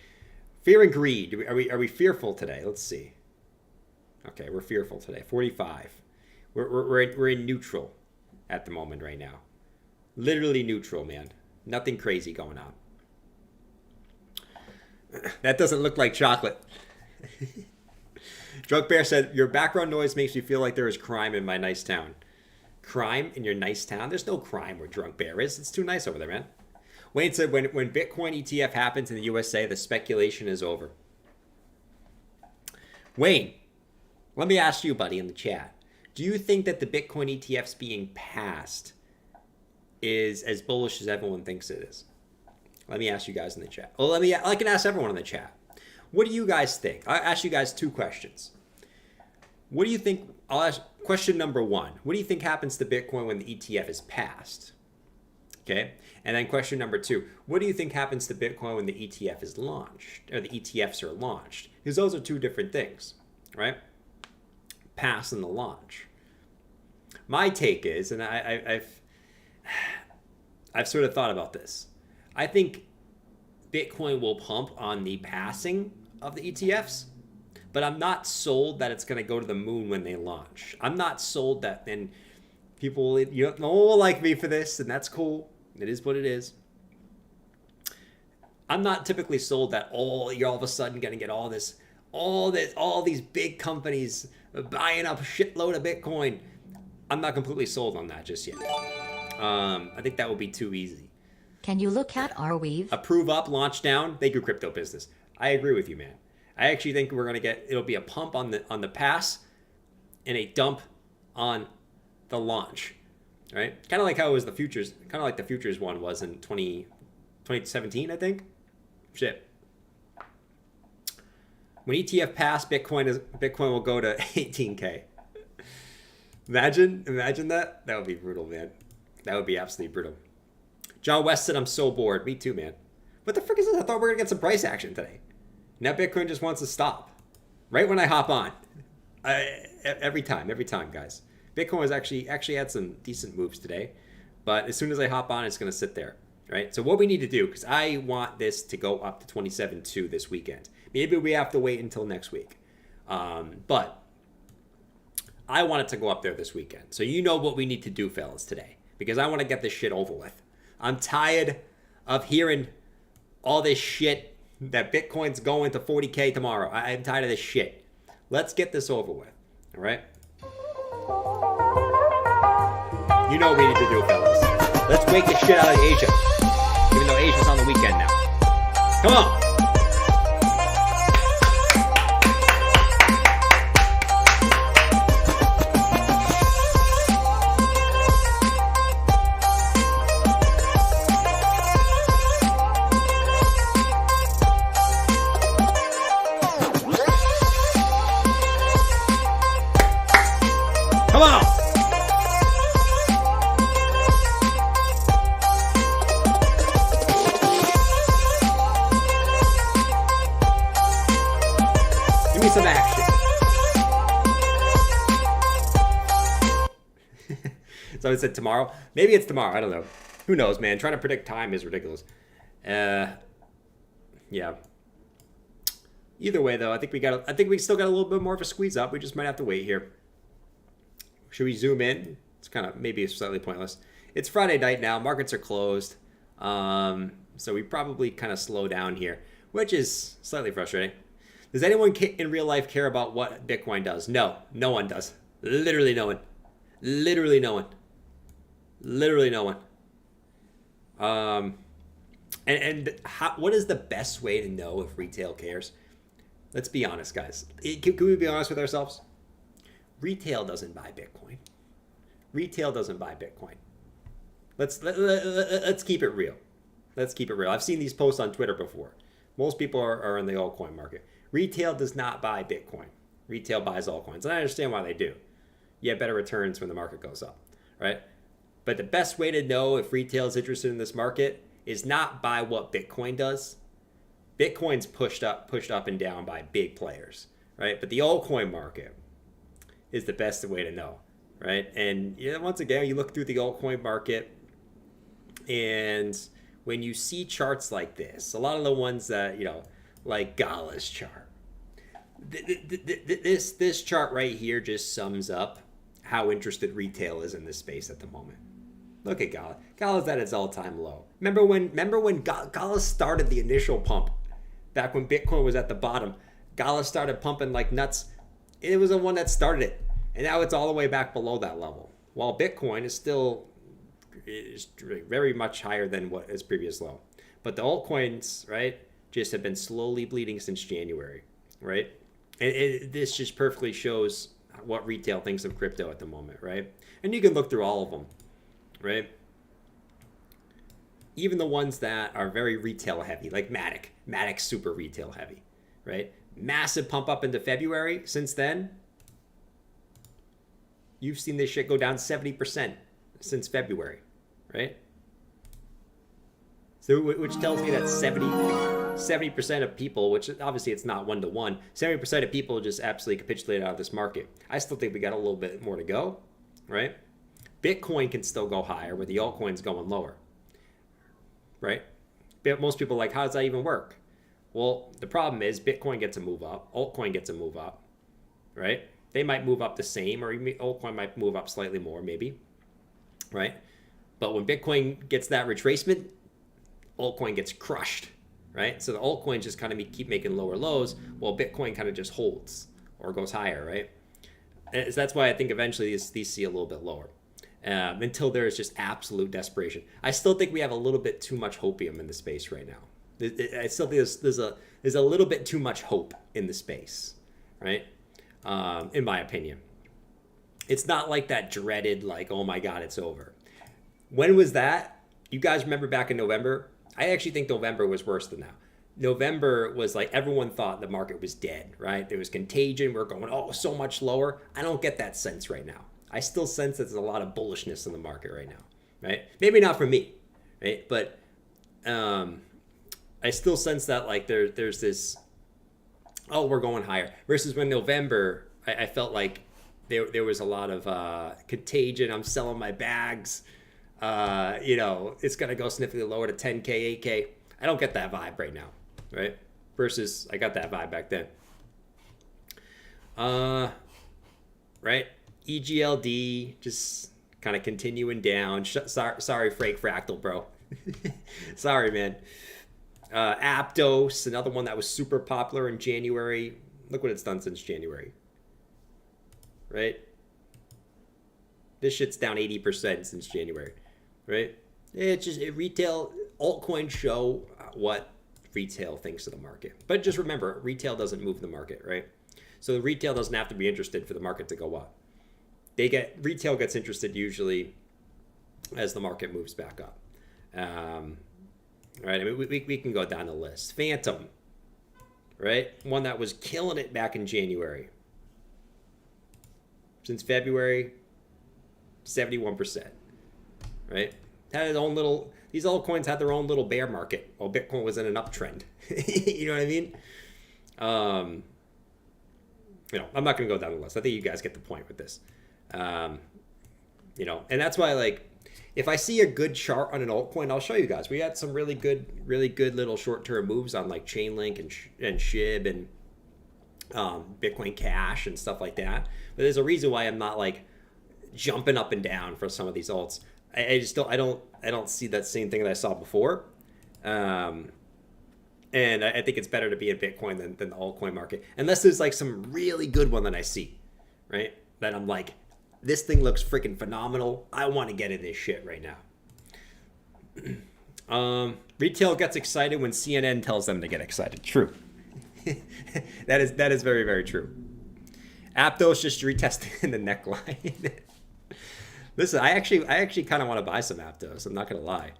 Fear and greed. Are we fearful today? Let's see. Okay, we're fearful today. 45. We're in neutral at the moment right now. Literally neutral, man. Nothing crazy going on. That doesn't look like chocolate. Drunk Bear said, your background noise makes me feel like there is crime in my nice town. Crime in your nice town? There's no crime where Drunk Bear is. It's too nice over there, man. Wayne said, when Bitcoin ETF happens in the USA, the speculation is over. Wayne, let me ask you, buddy, in the chat. Do you think that the Bitcoin ETFs being passed is as bullish as everyone thinks it is? Let me ask you guys in the chat. Well, I can ask everyone in the chat. What do you guys think? I'll ask you guys 2 questions. What do you think? I'll ask question number 1. What do you think happens to Bitcoin when the ETF is passed? Okay. And then question number 2. What do you think happens to Bitcoin when the ETF is launched, or the ETFs are launched? Because those are 2 different things, right? Pass and the launch. My take is, and I've sort of thought about this. I think Bitcoin will pump on the passing of the ETFs, but I'm not sold that it's going to go to the moon when they launch. I'm not sold that, and people will like me for this, and that's cool. It is what it is. I'm not typically sold that you're all of a sudden going to get all these big companies buying up a shitload of Bitcoin. I'm not completely sold on that just yet. I think that would be too easy. Can you look at Arweave? Approve up, launch down. Thank you, crypto business. I agree with you, man. I actually think we're gonna it'll be a pump on the pass and a dump on the launch, right? Kind of like how it was the futures, kind of like the futures one was in 2017, I think. Shit. When ETF pass, Bitcoin will go to 18K. Imagine that. That would be brutal, man. That would be absolutely brutal. John West said, I'm so bored. Me too, man. What the frick is this? I thought we were going to get some price action today. Now Bitcoin just wants to stop. Right when I hop on. Every time, guys. Bitcoin has actually had some decent moves today. But as soon as I hop on, it's going to sit there. Right? So what we need to do, because I want this to go up to 27.2 this weekend. Maybe we have to wait until next week. But I want it to go up there this weekend. So you know what we need to do, fellas, today. Because I want to get this shit over with. I'm tired of hearing all this shit that Bitcoin's going to 40K tomorrow. I'm tired of this shit. Let's get this over with. All right? You know what we need to do, fellas. Let's wake the shit out of Asia. Even though Asia's on the weekend now. Come on. Come on! Give me some action. Someone said tomorrow. Maybe it's tomorrow. I don't know. Who knows, man? Trying to predict time is ridiculous. Yeah. Either way, though, I think we still got a little bit more of a squeeze up. We just might have to wait here. Should we zoom in? It's kind of maybe slightly pointless. It's Friday night now. Markets are closed. So we probably kind of slow down here, which is slightly frustrating. Does anyone in real life care about what Bitcoin does? No. No one does. Literally no one. Literally no one. Literally no one. What is the best way to know if retail cares? Let's be honest, guys. Can we be honest with ourselves? Retail doesn't buy Bitcoin. Retail doesn't buy Bitcoin. Let's keep it real. Let's keep it real. I've seen these posts on Twitter before. Most people are in the altcoin market. Retail does not buy Bitcoin. Retail buys altcoins. And I understand why they do. You get better returns when the market goes up, right? But the best way to know if retail is interested in this market is not by what Bitcoin does. Bitcoin's pushed up and down by big players, right? But the altcoin market is the best way to know, right? And once again, you look through the altcoin market, and when you see charts like this, a lot of the ones that, like Gala's chart, this chart right here just sums up how interested retail is in this space at the moment. Look at Gala. Gala's at its all-time low. Remember when Gala started the initial pump? back when Bitcoin was at the bottom. Gala started pumping like nuts. It was the one that started it. And now it's all the way back below that level. While Bitcoin is still very much higher than what is previous low. But the altcoins, right, just have been slowly bleeding since January, right? And this just perfectly shows what retail thinks of crypto at the moment, right? And you can look through all of them, right? Even the ones that are very retail heavy, like Matic. Matic's super retail heavy, right? Massive pump up into February. Since then, you've seen this shit go down 70% since February, right? So, which tells me that 70% of people, which obviously it's not 1-to-1, 70% of people just absolutely capitulated out of this market. I still think we got a little bit more to go, right? Bitcoin can still go higher with the altcoins going lower, right? But most people are like, how does that even work? Well, the problem is Bitcoin gets a move up, altcoin gets a move up, right? They might move up the same, or altcoin might move up slightly more, maybe, right? But when Bitcoin gets that retracement, altcoin gets crushed, right? So the altcoins just kind of keep making lower lows, while Bitcoin kind of just holds or goes higher, right? And so that's why I think eventually these see a little bit lower, until there is just absolute desperation. I still think we have a little bit too much hopium in the space right now. I still think there's a little bit too much hope in the space, right? In my opinion. It's not like that dreaded, like, oh my God, it's over. When was that? You guys remember back in November? I actually think November was worse than now. November was like everyone thought the market was dead, right? There was contagion. We're going, oh, so much lower. I don't get that sense right now. I still sense that there's a lot of bullishness in the market right now, right? Maybe not for me, right? But I still sense that like there's this, oh, we're going higher. Versus when November, I felt like there was a lot of contagion. I'm selling my bags. It's going to go significantly lower to 10K, 8K. I don't get that vibe right now, right? Versus I got that vibe back then. Right? EGLD just kind of continuing down. Sorry, fractal, bro. Sorry, man. Aptos, another one that was super popular in January. Look what it's done since January. Right? This shit's down 80% since January. Right? It's just retail, altcoins show what retail thinks of the market. But just remember, retail doesn't move the market, right? So the retail doesn't have to be interested for the market to go up. Retail gets interested usually as the market moves back up. Right? I mean, we can go down the list. Phantom, right? One that was killing it back in January. Since February, 71%. Right? Had its own little. These altcoins had their own little bear market while Bitcoin was in an uptrend. You know what I mean? I'm not going to go down the list. I think you guys get the point with this. And that's why, like, if I see a good chart on an altcoin, I'll show you guys. We had some really good little short-term moves on like Chainlink and SHIB and Bitcoin Cash and stuff like that. But there's a reason why I'm not like jumping up and down for some of these alts. I just don't see that same thing that I saw before. And I think it's better to be in Bitcoin than the altcoin market. Unless there's like some really good one that I see, right? That I'm like, this thing looks freaking phenomenal. I want to get in this shit right now. Retail gets excited when CNN tells them to get excited. True. That is very, very true. Aptos just retesting the neckline. Listen, I actually kind of want to buy some Aptos. I'm not going to lie.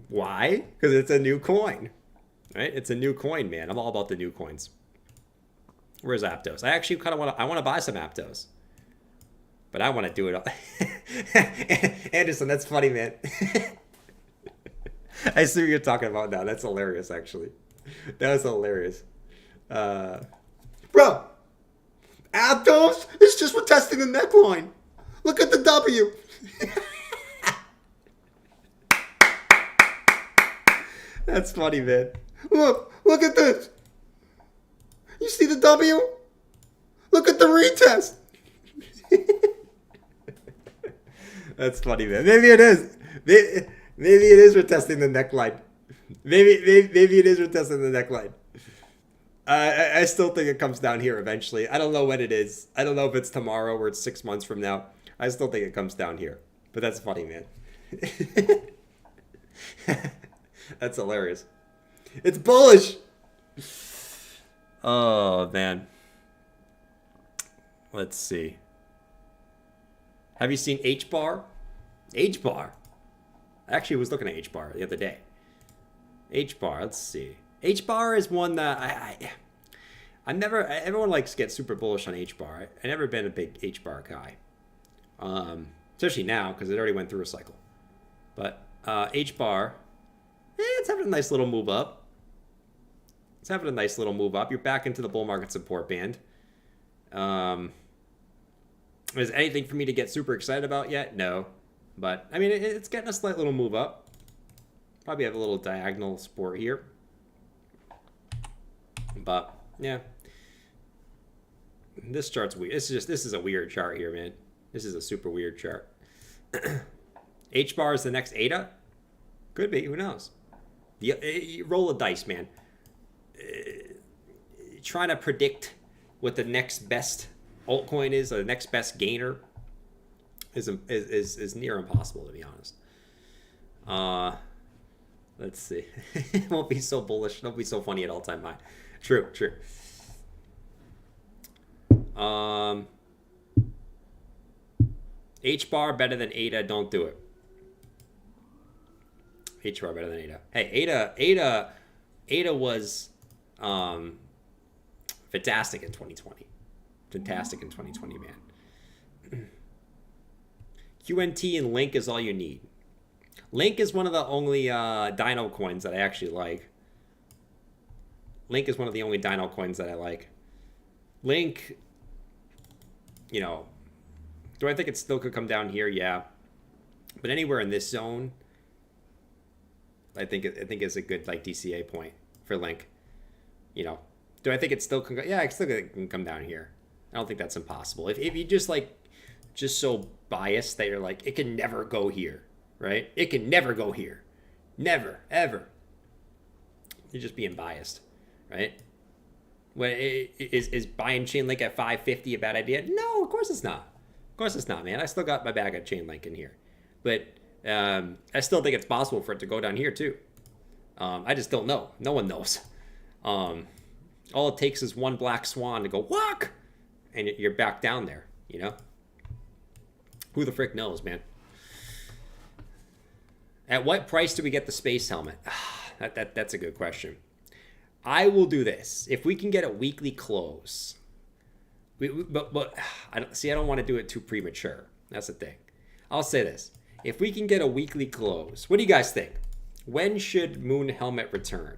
Why? Because it's a new coin. Right? It's a new coin, man. I'm all about the new coins. Where's Aptos? I actually kind of want to buy some Aptos. But I want to do it. Anderson, that's funny, man. I see what you're talking about now. That's hilarious, actually. That was hilarious. Bro, Aptos is just retesting the neckline. Look at the W. That's funny, man. Look at this. You see the W? Look at the retest. That's funny, man. Maybe it is. Maybe it is retesting the neckline. Maybe it is retesting the neckline. I still think it comes down here eventually. I don't know when it is. I don't know if it's tomorrow or it's 6 months from now. I still think it comes down here. But that's funny, man. That's hilarious. It's bullish. Oh, man. Let's see. Have you seen H-bar? H-bar? I actually was looking at H-bar the other day. H-bar, let's see. H-bar is one that I never, everyone likes to get super bullish on H-bar. I've never been a big H-bar guy. Especially now, because it already went through a cycle. But H-bar, it's having a nice little move up. It's having a nice little move up. You're back into the bull market support band. Is anything for me to get super excited about yet? No. But, I mean, it's getting a slight little move up. Probably have a little diagonal support here. But, yeah. This chart's weird. This is a weird chart here, man. This is a super weird chart. H-bar is the next ADA? Could be. Who knows? You roll a dice, man. Trying to predict what the next best altcoin is, or the next best gainer, is near impossible, to be honest. Let's see. It won't be so bullish. It won't be so funny at all-time high. True. H-bar better than ADA. Don't do it. H-bar better than ADA. Hey, ADA was fantastic in 2020. Fantastic in 2020, man. QNT and Link is all you need. Link is one of the only Dino coins that I actually like. Link is one of the only Dino coins that I like. Link, you know, do I think it still could come down here? Yeah. But anywhere in this zone, I think it's a good like DCA point for Link. You know, do I think it still can go? Yeah, it still can come down here. I don't think that's impossible. If you just so biased that you're like, it can never go here, right? It can never go here. Never, ever. You're just being biased, right? When is buying Chainlink at 550 a bad idea? No, of course it's not. Of course it's not, man. I still got my bag of Chainlink in here. But I still think it's possible for it to go down here too. I just don't know. No one knows. All it takes is one black swan to go walk, and you're back down there, you know? Who the frick knows, man? At what price do we get the space helmet? That's a good question. I will do this. If we can get a weekly close. But I don't want to do it too premature. That's the thing. I'll say this. If we can get a weekly close, what do you guys think? When should Moon Helmet return?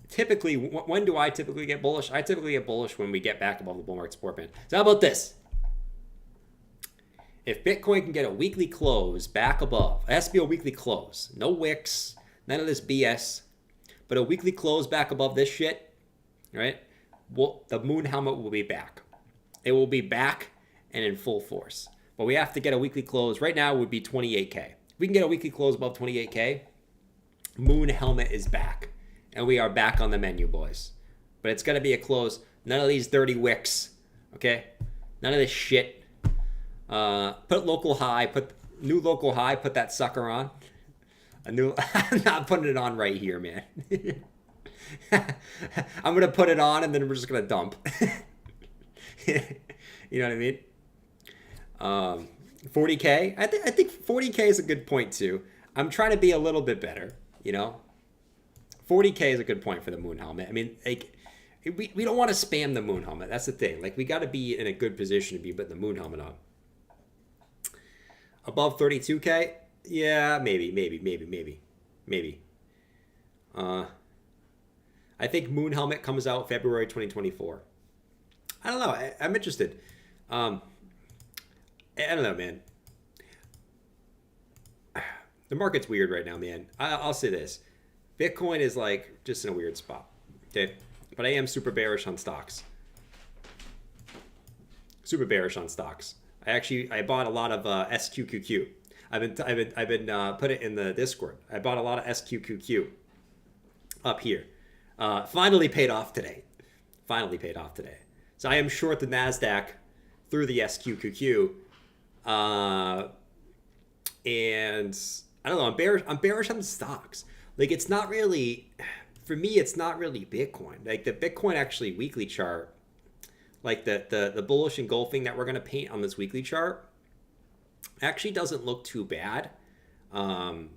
Typically, when do I typically get bullish? I typically get bullish when we get back above the bull market support band. So how about this? If Bitcoin can get a weekly close back above, it has to be a weekly close. No wicks, none of this BS, but a weekly close back above this shit, right? Well, the Moon Helmet will be back. It will be back and in full force. But we have to get a weekly close. Right now it would be 28K. If we can get a weekly close above 28K, Moon Helmet is back. And we are back on the menu, boys. But it's going to be a close. None of these dirty wicks, okay? None of this shit. Put local high, put new local high, put that sucker on. I'm not putting it on right here, man. I'm going to put it on and then we're just going to dump. You know what I mean? 40K. I think 40K is a good point too. I'm trying to be a little bit better, you know? 40K is a good point for the Moon Helmet. I mean, like, we don't want to spam the Moon Helmet. That's the thing. Like, we got to be in a good position to be putting the Moon Helmet on. Above 32K? Yeah, maybe. I think Moon Helmet comes out February 2024. I don't know. I'm interested. I don't know, man. The market's weird right now, man. I'll say this. Bitcoin is like just in a weird spot. Okay. But I am super bearish on stocks. Super bearish on stocks. I bought a lot of SQQQ. I've been put it in the Discord. I bought a lot of SQQQ up here. Finally paid off today. Finally paid off today. So I am short the NASDAQ through the SQQQ. And I don't know, I'm bearish on the stocks. Like, it's not really, for me, it's not really Bitcoin. Like, the Bitcoin actually weekly chart, like the bullish engulfing that we're going to paint on this weekly chart actually doesn't look too bad. So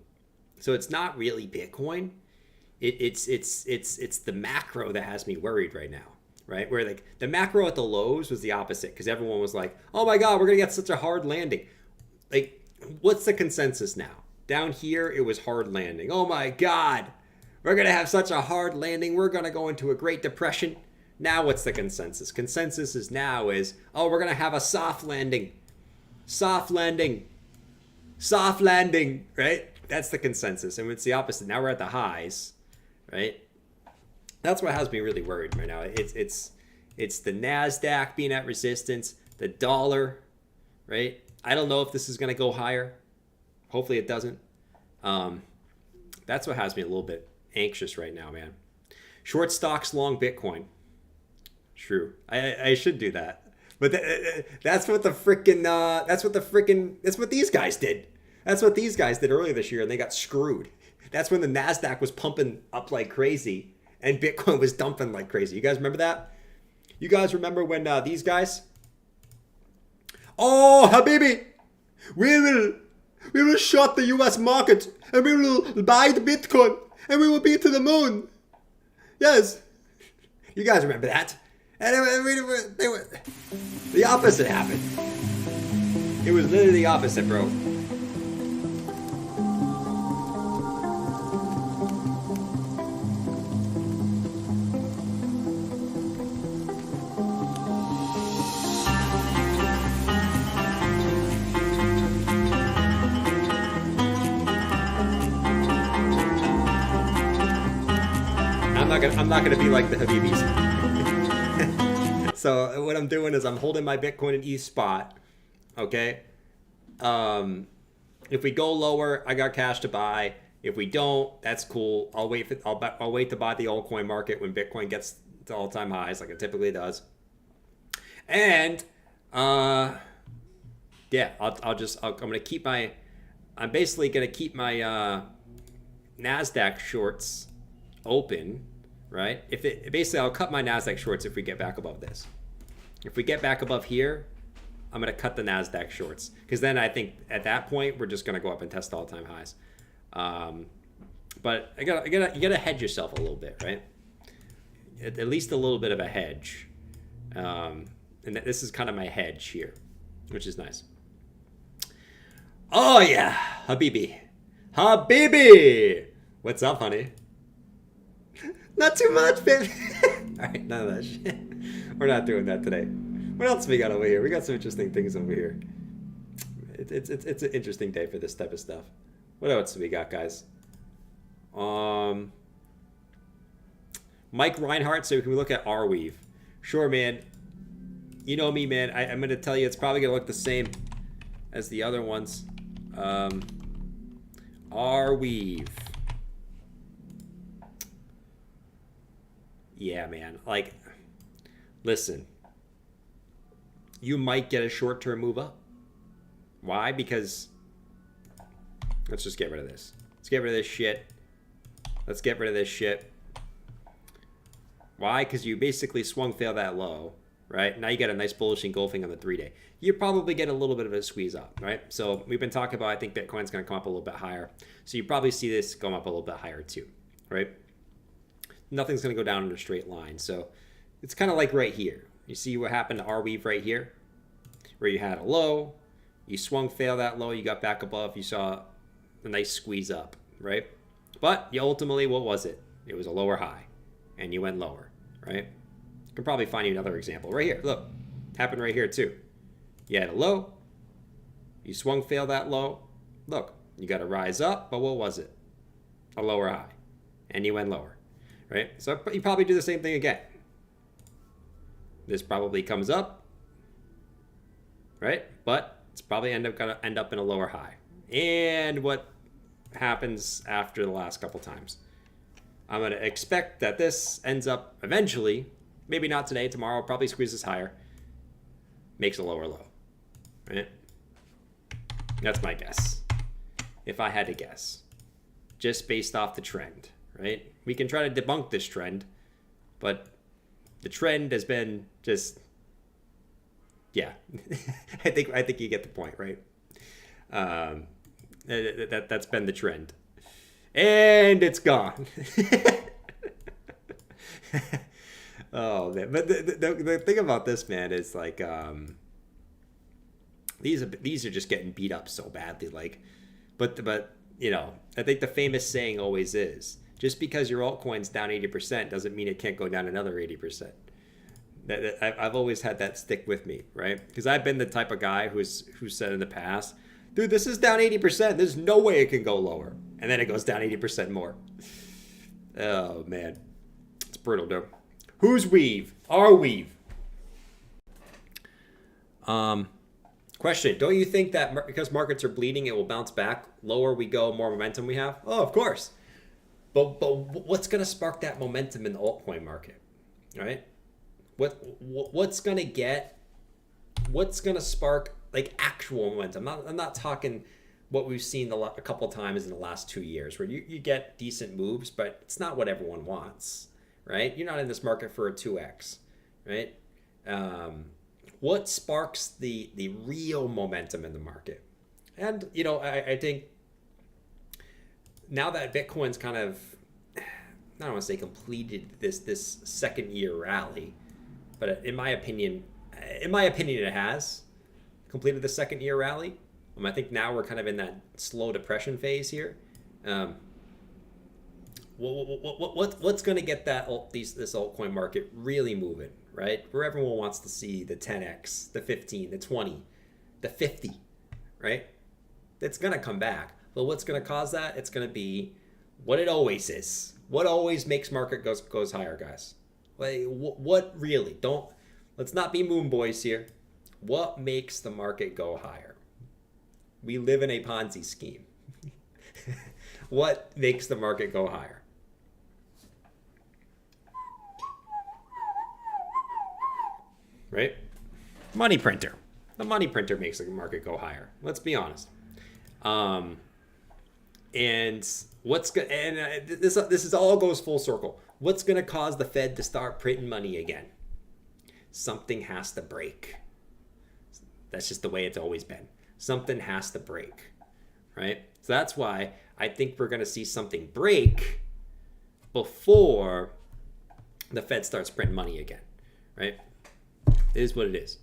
it's not really Bitcoin. It's the macro that has me worried right now, right? Where like the macro at the lows was the opposite, because everyone was like, oh my God, we're going to get such a hard landing. Like, what's the consensus now? Down here, it was hard landing. Oh my God, we're going to have such a hard landing. We're going to go into a Great Depression. Now what's the consensus? Consensus is now is, oh, we're going to have a soft landing. Soft landing. Soft landing, right? That's the consensus. And it's the opposite. Now we're at the highs, right? That's what has me really worried right now. It's the NASDAQ being at resistance, the dollar, right? I don't know if this is going to go higher. Hopefully it doesn't. That's what has me a little bit anxious right now, man. Short stocks, long Bitcoin. True. I should do that. But that's what these guys did. That's what these guys did earlier this year, and they got screwed. That's when the NASDAQ was pumping up like crazy and Bitcoin was dumping like crazy. You guys remember that? You guys remember when these guys? Oh, Habibi, we will short the US market and we will buy the Bitcoin and we will be to the moon. Yes. You guys remember that? And the opposite happened. It was literally the opposite, bro. I'm not gonna be like the Habibis. So what I'm doing is I'm holding my Bitcoin in each spot. Okay. If we go lower, I got cash to buy. If we don't, that's cool. I'll wait to buy the altcoin market when Bitcoin gets to all-time highs, like it typically does. And yeah, I'm basically gonna keep my NASDAQ shorts open, right? Basically I'll cut my NASDAQ shorts if we get back above this. If we get back above here, I'm gonna cut the NASDAQ shorts, because then I think at that point we're just gonna go up and test all-time highs. But you gotta hedge yourself a little bit, right? At least a little bit of a hedge. And this is kind of my hedge here, which is nice. Oh yeah, Habibi. What's up, honey? Not too much, baby. All right, none of that shit. We're not doing that today. What else we got over here? We got some interesting things over here. It's an interesting day for this type of stuff. What else do we got, guys? Mike Reinhardt. So can we look at Arweave? Sure, man. You know me, man. I'm going to tell you it's probably going to look the same as the other ones. Arweave. Yeah, man. Like, listen. You might get a short-term move up. Why? Because let's just get rid of this. Let's get rid of this shit. Let's get rid of this shit. Why? Because you basically swung fail that low, right? Now you got a nice bullish engulfing on the 3-day. You probably get a little bit of a squeeze up, right? So we've been talking about, I think Bitcoin's going to come up a little bit higher. So you probably see this come up a little bit higher too, right? Nothing's going to go down in a straight line. So it's kind of like right here. You see what happened to Arweave right here, where you had a low, you swung fail that low, you got back above, you saw a nice squeeze up, right? But you ultimately, what was it? It was a lower high, and you went lower, right? You can probably find you another example right here. Look, happened right here too. You had a low, you swung fail that low. Look, you got to rise up, but what was it? A lower high, and you went lower. Right? So you probably do the same thing again. This probably comes up, right? But it's probably gonna end up in a lower high. And what happens after the last couple times? I'm going to expect that this ends up eventually, maybe not today, tomorrow, probably squeezes higher, makes a lower low, right? That's my guess, if I had to guess, just based off the trend, right? We can try to debunk this trend, but the trend has been just, yeah, I think you get the point, right? That's been the trend. And it's gone. Oh man! But the thing about this, man, is like these are just getting beat up so badly. Like, but you know, I think the famous saying always is, just because your altcoin's down 80% doesn't mean it can't go down another 80%. I've always had that stick with me, right? Because I've been the type of guy who said in the past, dude, this is down 80%. There's no way it can go lower. And then it goes down 80% more. Oh, man. It's brutal, dude. Who's Weave? Arweave. Question. Don't you think that because markets are bleeding, it will bounce back? Lower we go, more momentum we have? Oh, of course. But what's going to spark that momentum in the altcoin market? Right? What's going to spark like actual momentum? I'm not talking what we've seen a couple times in the last 2 years, where you get decent moves, but it's not what everyone wants, right? You're not in this market for a 2x, right? What sparks the real momentum in the market? And, you know, I think now that Bitcoin's kind of, I don't want to say completed this second year rally, but in my opinion it has completed the second year rally. I think now we're kind of in that slow depression phase here. What's going to get this altcoin market really moving, right? Where everyone wants to see the 10x, the 15, the 20, the 50, right? It's going to come back. But what's going to cause that? It's going to be what it always is. What always makes market goes higher, guys? Like, what really? Let's not be moon boys here. What makes the market go higher? We live in a Ponzi scheme. What makes the market go higher? Right? Money printer. The money printer makes the market go higher. Let's be honest. And this is all goes full circle. What's going to cause the Fed to start printing money again? Something has to break. That's just the way it's always been. Something has to break, right? So that's why I think we're going to see something break before the Fed starts printing money again, right? It is what it is.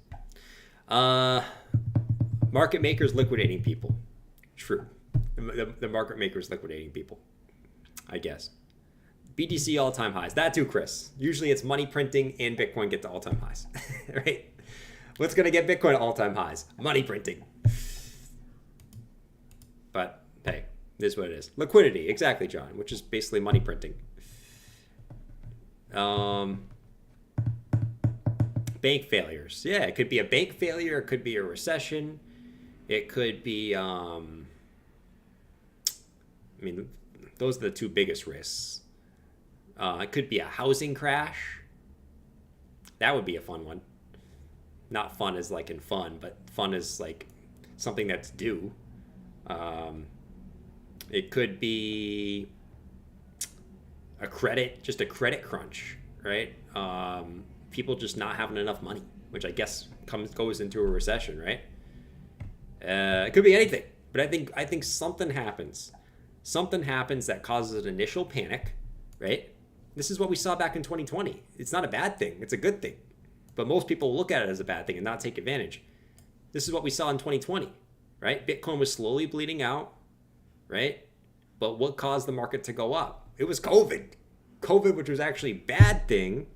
Market makers liquidating people. True. The market makers liquidating people, I guess. BTC all-time highs. That too, Chris. Usually it's money printing and Bitcoin get to all-time highs, right? What's going to get Bitcoin to all-time highs? Money printing. But hey, this is what it is. Liquidity, exactly, John, which is basically money printing. Bank failures. Yeah, it could be a bank failure. It could be a recession. It could be, I mean, those are the two biggest risks. It could be a housing crash. That would be a fun one. Not fun as like in fun, but fun as like something that's due. It could be a credit crunch, right? People just not having enough money, which I guess goes into a recession, right? It could be anything, but I think something happens. Something happens that causes an initial panic, right? This is what we saw back in 2020. It's not a bad thing. It's a good thing. But most people look at it as a bad thing and not take advantage. This is what we saw in 2020, right? Bitcoin was slowly bleeding out, right? But what caused the market to go up? It was COVID. COVID, which was actually a bad thing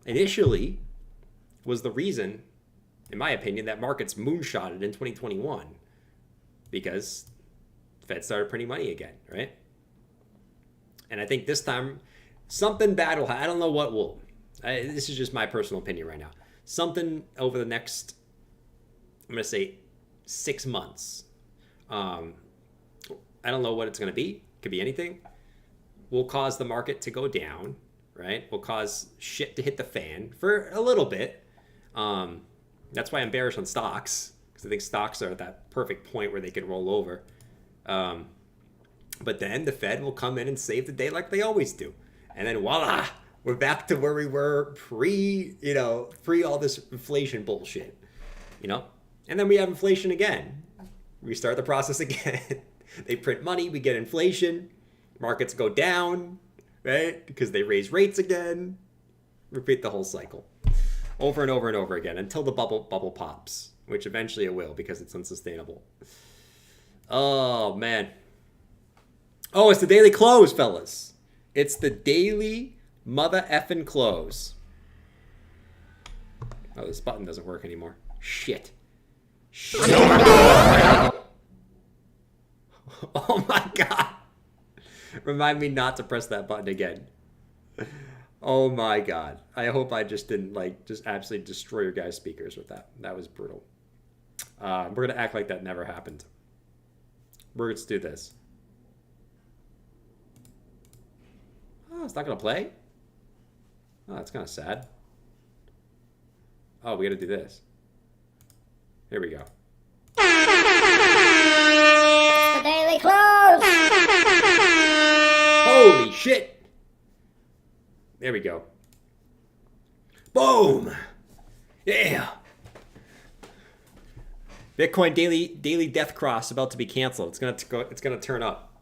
initially, was the reason, in my opinion, that markets moonshotted in 2021 because the Fed started printing money again, right? And I think this time something bad will happen. I don't know what will. This is just my personal opinion right now. Something over the next, I'm going to say 6 months. I don't know what it's going to be. It could be anything. will cause the market to go down, right? Will cause shit to hit the fan for a little bit. That's why I'm bearish on stocks, because I think stocks are at that perfect point where they can roll over. But then the Fed will come in and save the day like they always do. And then voila, we're back to where we were pre all this inflation bullshit, And then we have inflation again. We start the process again. They print money, we get inflation. Markets go down, right? Because they raise rates again. Repeat the whole cycle. Over and over and over again until the bubble pops, which eventually it will because it's unsustainable. Oh, man. Oh, it's the daily close, fellas. It's the daily mother effing close. Oh, this button doesn't work anymore. Shit. Oh, my God. Remind me not to press that button again. Oh my God. I hope I just didn't just absolutely destroy your guys' speakers with that. That was brutal. We're going to act like that never happened. Let's do this. Oh, it's not going to play? Oh, that's kind of sad. Oh, we got to do this. Here we go. It's the daily close! Holy shit! There we go. Boom! Yeah! Bitcoin daily death cross about to be canceled. It's gonna turn up.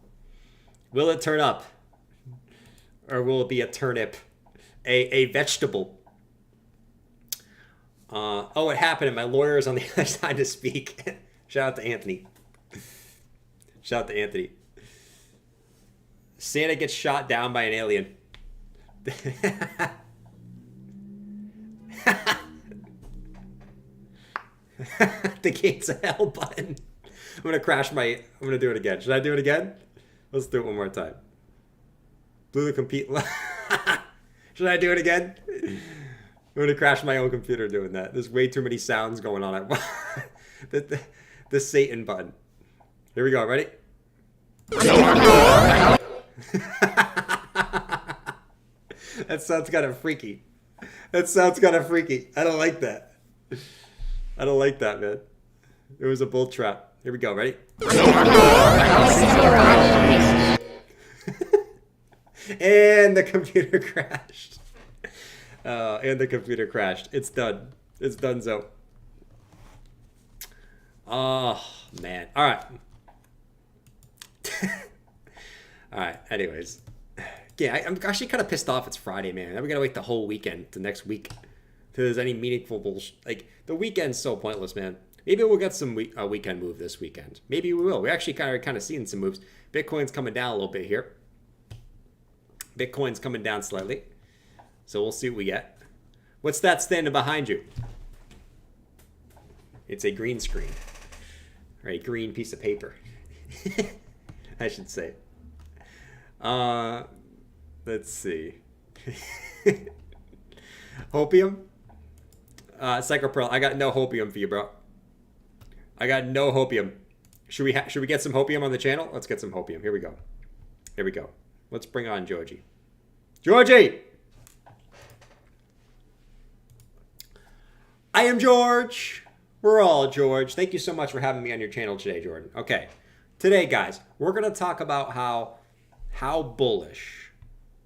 Will it turn up? Or will it be a turnip? A vegetable? Oh, it happened and my lawyer is on the other side to speak. Shout out to Anthony. Shout out to Anthony. Santa gets shot down by an alien. The gates of hell button. I'm gonna do it again. Should I do it again? Let's do it one more time. Blew the computer. Should I do it again? I'm gonna crash my own computer doing that. There's way too many sounds going on at once. The Satan button. Here we go. Ready? That sounds kind of freaky. I don't like that. I don't like that, man. It was a bull trap. Here we go. Ready? And the computer crashed. It's done. It's donezo. Oh, man. All right. All right. Anyways. Yeah, I'm actually kind of pissed off it's Friday, man. Now we got to wait the whole weekend to next week till there's any meaningful bullshit. Like, the weekend's so pointless, man. Maybe we'll get some weekend move this weekend. Maybe we will. We're actually kind of seeing some moves. Bitcoin's coming down a little bit here. Bitcoin's coming down slightly. So we'll see what we get. What's that standing behind you? It's a green screen. Or a green piece of paper. I should say. Let's see. Hopium? Psychopearl, I got no hopium for you, bro. I got no hopium. Should we get some hopium on the channel? Let's get some hopium. Here we go. Here we go. Let's bring on Georgie. Georgie! I am George. We're all George. Thank you so much for having me on your channel today, Jordan. Okay. Today, guys, we're going to talk about how bullish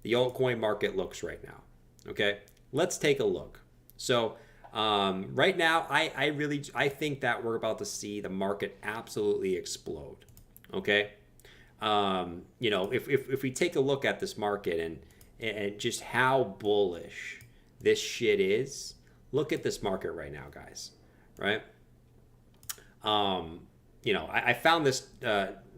the altcoin market looks right now. Okay? Let's take a look. So, right now, I think that we're about to see the market absolutely explode. Okay? If we take a look at this market and just how bullish this shit is, look at this market right now, guys. Right? I found this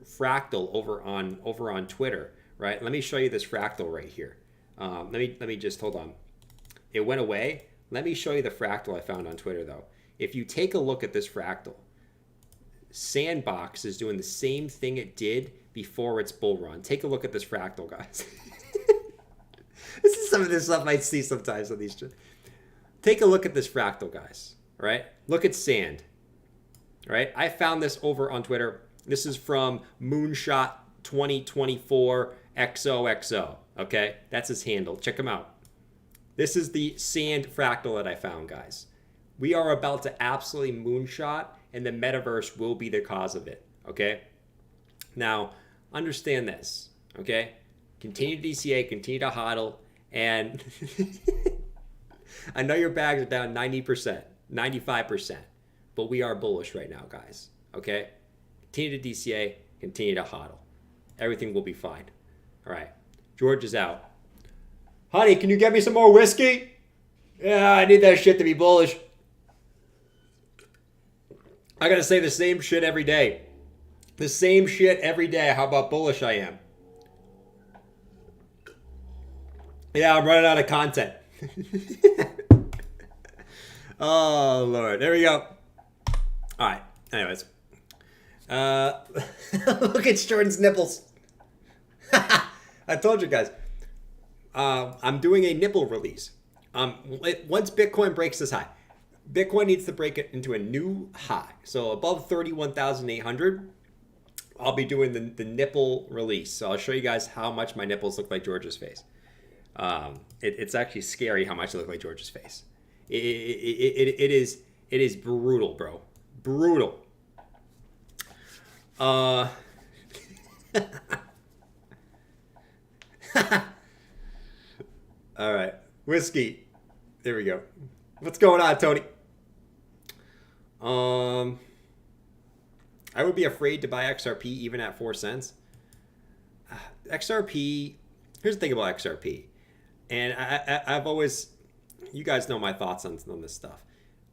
fractal over on Twitter. Right? Let me show you this fractal right here. Let me just hold on. It went away. Let me show you the fractal I found on Twitter, though. If you take a look at this fractal, Sandbox is doing the same thing it did before its bull run. Take a look at this fractal, guys. This is some of the stuff I see sometimes on these. Take a look at this fractal, guys. Right? Look at Sand. Right? I found this over on Twitter. This is from Moonshot 2024 XOXO. Okay, that's his handle. Check him out. This is the sand fractal that I found, guys. We are about to absolutely moonshot, and the metaverse will be the cause of it. Okay. Now, understand this. Okay. Continue to DCA, continue to hodl, and I know your bags are down 90%, 95%, but we are bullish right now, guys. Okay. Continue to DCA, continue to hodl. Everything will be fine. All right. George is out. Honey, can you get me some more whiskey? Yeah, I need that shit to be bullish. I gotta say the same shit every day. The same shit every day. How about bullish I am? Yeah, I'm running out of content. Oh, Lord. There we go. All right. Anyways. Look at Jordan's nipples. I told you guys. I'm doing a nipple release. Once Bitcoin breaks this high, Bitcoin needs to break it into a new high. So above 31,800, I'll be doing the nipple release. So I'll show you guys how much my nipples look like George's face. It's actually scary how much they look like George's face. It is brutal, bro. Brutal. All right, whiskey. There we go. What's going on, Tony? I would be afraid to buy XRP even at 4 cents. XRP. Here's the thing about XRP, and I've always, you guys know my thoughts on this stuff.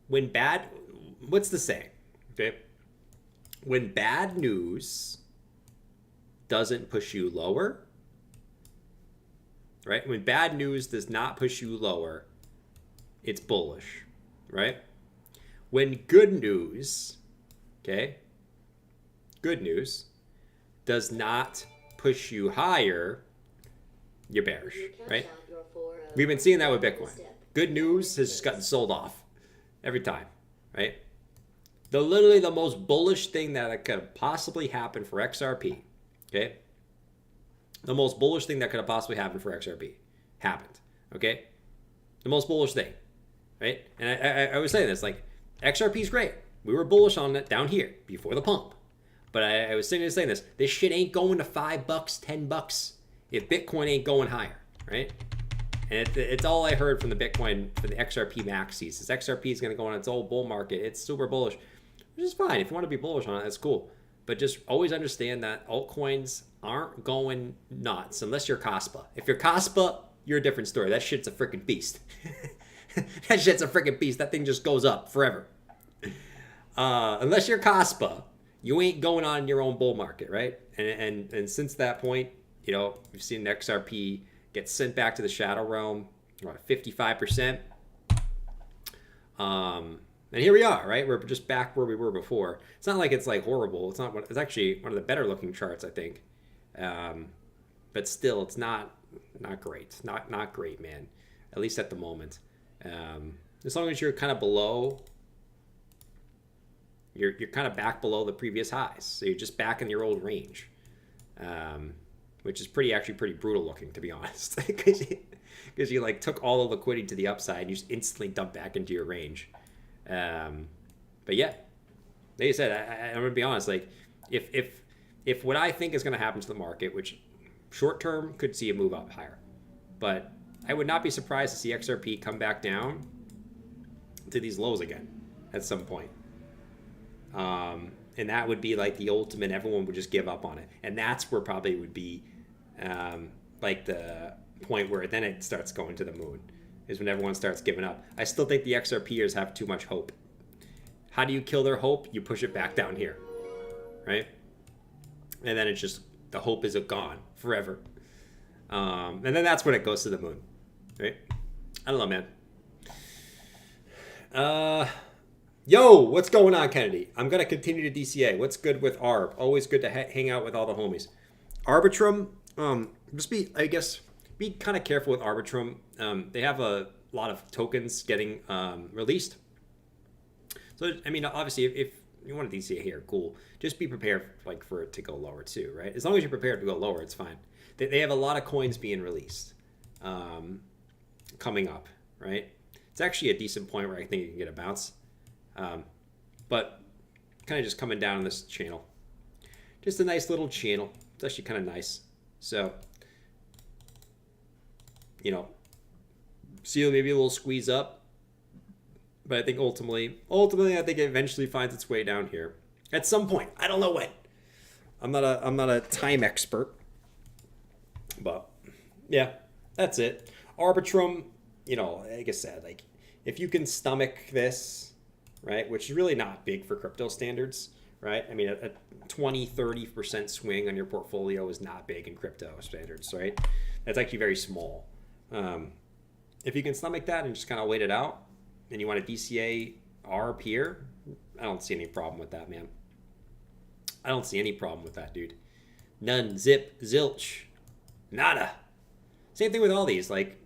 What's the saying? Okay, when bad news doesn't push you lower. Right? When bad news does not push you lower, it's bullish, right? When good news, okay, good news does not push you higher, you're bearish, right? We've been seeing that with Bitcoin. Good news has just gotten sold off every time, right? Literally the most bullish thing that could possibly happen for XRP, okay? The most bullish thing that could have possibly happened for XRP happened, okay? The most bullish thing, right? And I was saying this, like, XRP is great. We were bullish on it down here before the pump. But I was saying this shit ain't going to $5, $10 if Bitcoin ain't going higher, right? And it's all I heard from the Bitcoin, for the XRP maxis, is XRP is going to go on its old bull market. It's super bullish, which is fine. If you want to be bullish on it, that's cool. But just always understand that altcoins aren't going nuts unless you're Kaspa. If you're Kaspa, you're a different story. That shit's a freaking beast. That shit's a freaking beast. That thing just goes up forever. Unless you're Kaspa, you ain't going on your own bull market, right? And since that point, you know, we've seen the XRP get sent back to the shadow realm, about 55%. And here we are, right? We're just back where we were before. It's not like it's like horrible. It's actually one of the better looking charts, I think. But still, it's not great. Not great, man. At least at the moment. As long as you're kind of below, you're kind of back below the previous highs. So you're just back in your old range, which is actually pretty brutal looking, to be honest, because you like took all the liquidity to the upside and you just instantly dumped back into your range. But yeah, like I said, I'm gonna be honest. Like, if what I think is gonna happen to the market, which short term could see a move up higher, but I would not be surprised to see XRP come back down to these lows again at some point. And that would be like the ultimate. Everyone would just give up on it, and that's where probably would be like the point where then it starts going to the moon. Is when everyone starts giving up. I still think the XRPers have too much hope. How do you kill their hope? You push it back down here, right? And then it's just, the hope is gone forever. And then that's when it goes to the moon, right? I don't know, man. Yo, what's going on, Kennedy? I'm going to continue to DCA. What's good with ARB? Always good to hang out with all the homies. Arbitrum, just be kind of careful with Arbitrum. They have a lot of tokens getting released. So, I mean, obviously, if you want to DCA here, cool. Just be prepared like for it to go lower too, right? As long as you're prepared to go lower, it's fine. They have a lot of coins being released coming up, right? It's actually a decent point where I think you can get a bounce. But kind of just coming down on this channel. Just a nice little channel. It's actually kind of nice. So, you know, see maybe a little squeeze up. But I think ultimately, I think it eventually finds its way down here at some point. I don't know when. I'm not a time expert, but yeah, that's it. Arbitrum, you know, like I said, like if you can stomach this, right, which is really not big for crypto standards, right? I mean, a 20-30% swing on your portfolio is not big in crypto standards, right? That's actually very small. If you can stomach that and just kind of wait it out, and you want to DCA ARB here, I don't see any problem with that, man. I don't see any problem with that, dude. None, zip, zilch, nada. Same thing with all these. Like,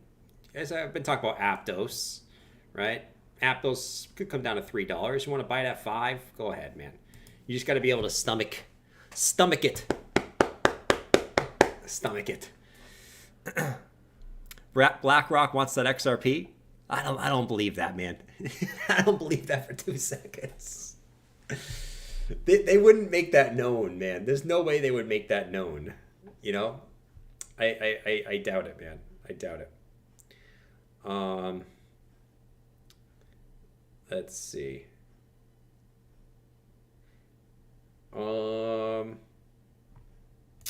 as I've been talking about Aptos, right? Aptos could come down to $3. You want to buy it at $5? Go ahead, man. You just got to be able to stomach it. Stomach it. BlackRock wants that XRP. I don't believe that, man. I don't believe that for 2 seconds. They wouldn't make that known, man. There's no way they would make that known. You know? I doubt it, man. I doubt it. Let's see. All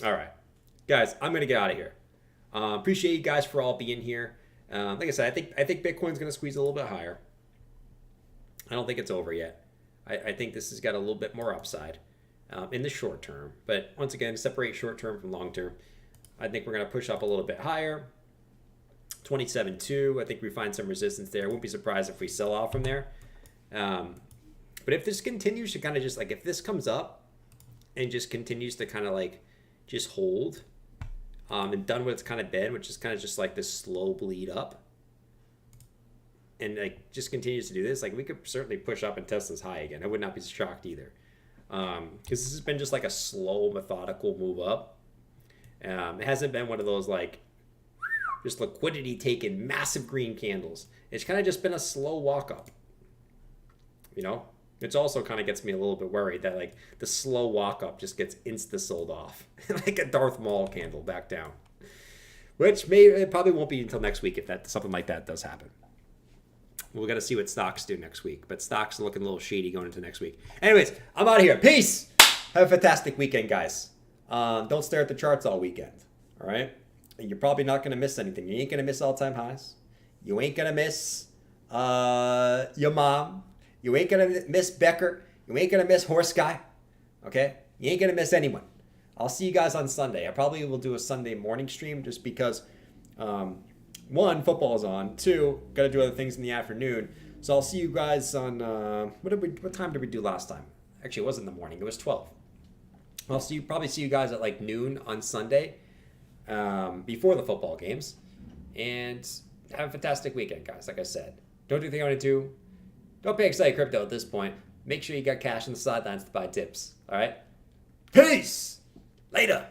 right. Guys, I'm going to get out of here. Appreciate you guys for all being here. Like I said, I think Bitcoin's going to squeeze a little bit higher. I don't think it's over yet. I think this has got a little bit more upside in the short term. But once again, separate short term from long term. I think we're going to push up a little bit higher. 27.2. I think we find some resistance there. I wouldn't be surprised if we sell off from there. But if this continues to kind of just like, if this comes up and just continues to kind of like just hold, and done what it's kind of been, which is kind of just like this slow bleed up, and like just continues to do this, like we could certainly push up and test this high again. I would not be shocked either, because this has been just like a slow, methodical move up. It hasn't been one of those like just liquidity taking massive green candles. It's kind of just been a slow walk up, you know. Which also kind of gets me a little bit worried that like the slow walk up just gets insta sold off like a Darth Maul candle back down, which it probably won't be until next week if that something like that does happen. We're gonna see what stocks do next week, but stocks are looking a little shady going into next week. Anyways, I'm out of here. Peace. Have a fantastic weekend, guys. Don't stare at the charts all weekend. All right, and you're probably not gonna miss anything. You ain't gonna miss all-time highs. You ain't gonna miss your mom. You ain't going to miss Becker. You ain't going to miss Horse Guy. Okay? You ain't going to miss anyone. I'll see you guys on Sunday. I probably will do a Sunday morning stream just because, one, football is on. Two, got to do other things in the afternoon. So I'll see you guys on, what time did we do last time? Actually, it wasn't in the morning. It was 12. I'll probably see you guys at like noon on Sunday before the football games. And have a fantastic weekend, guys. Like I said, don't do anything you want to do. Don't pay excited crypto at this point. Make sure you got cash on the sidelines to buy tips. All right? Peace! Later!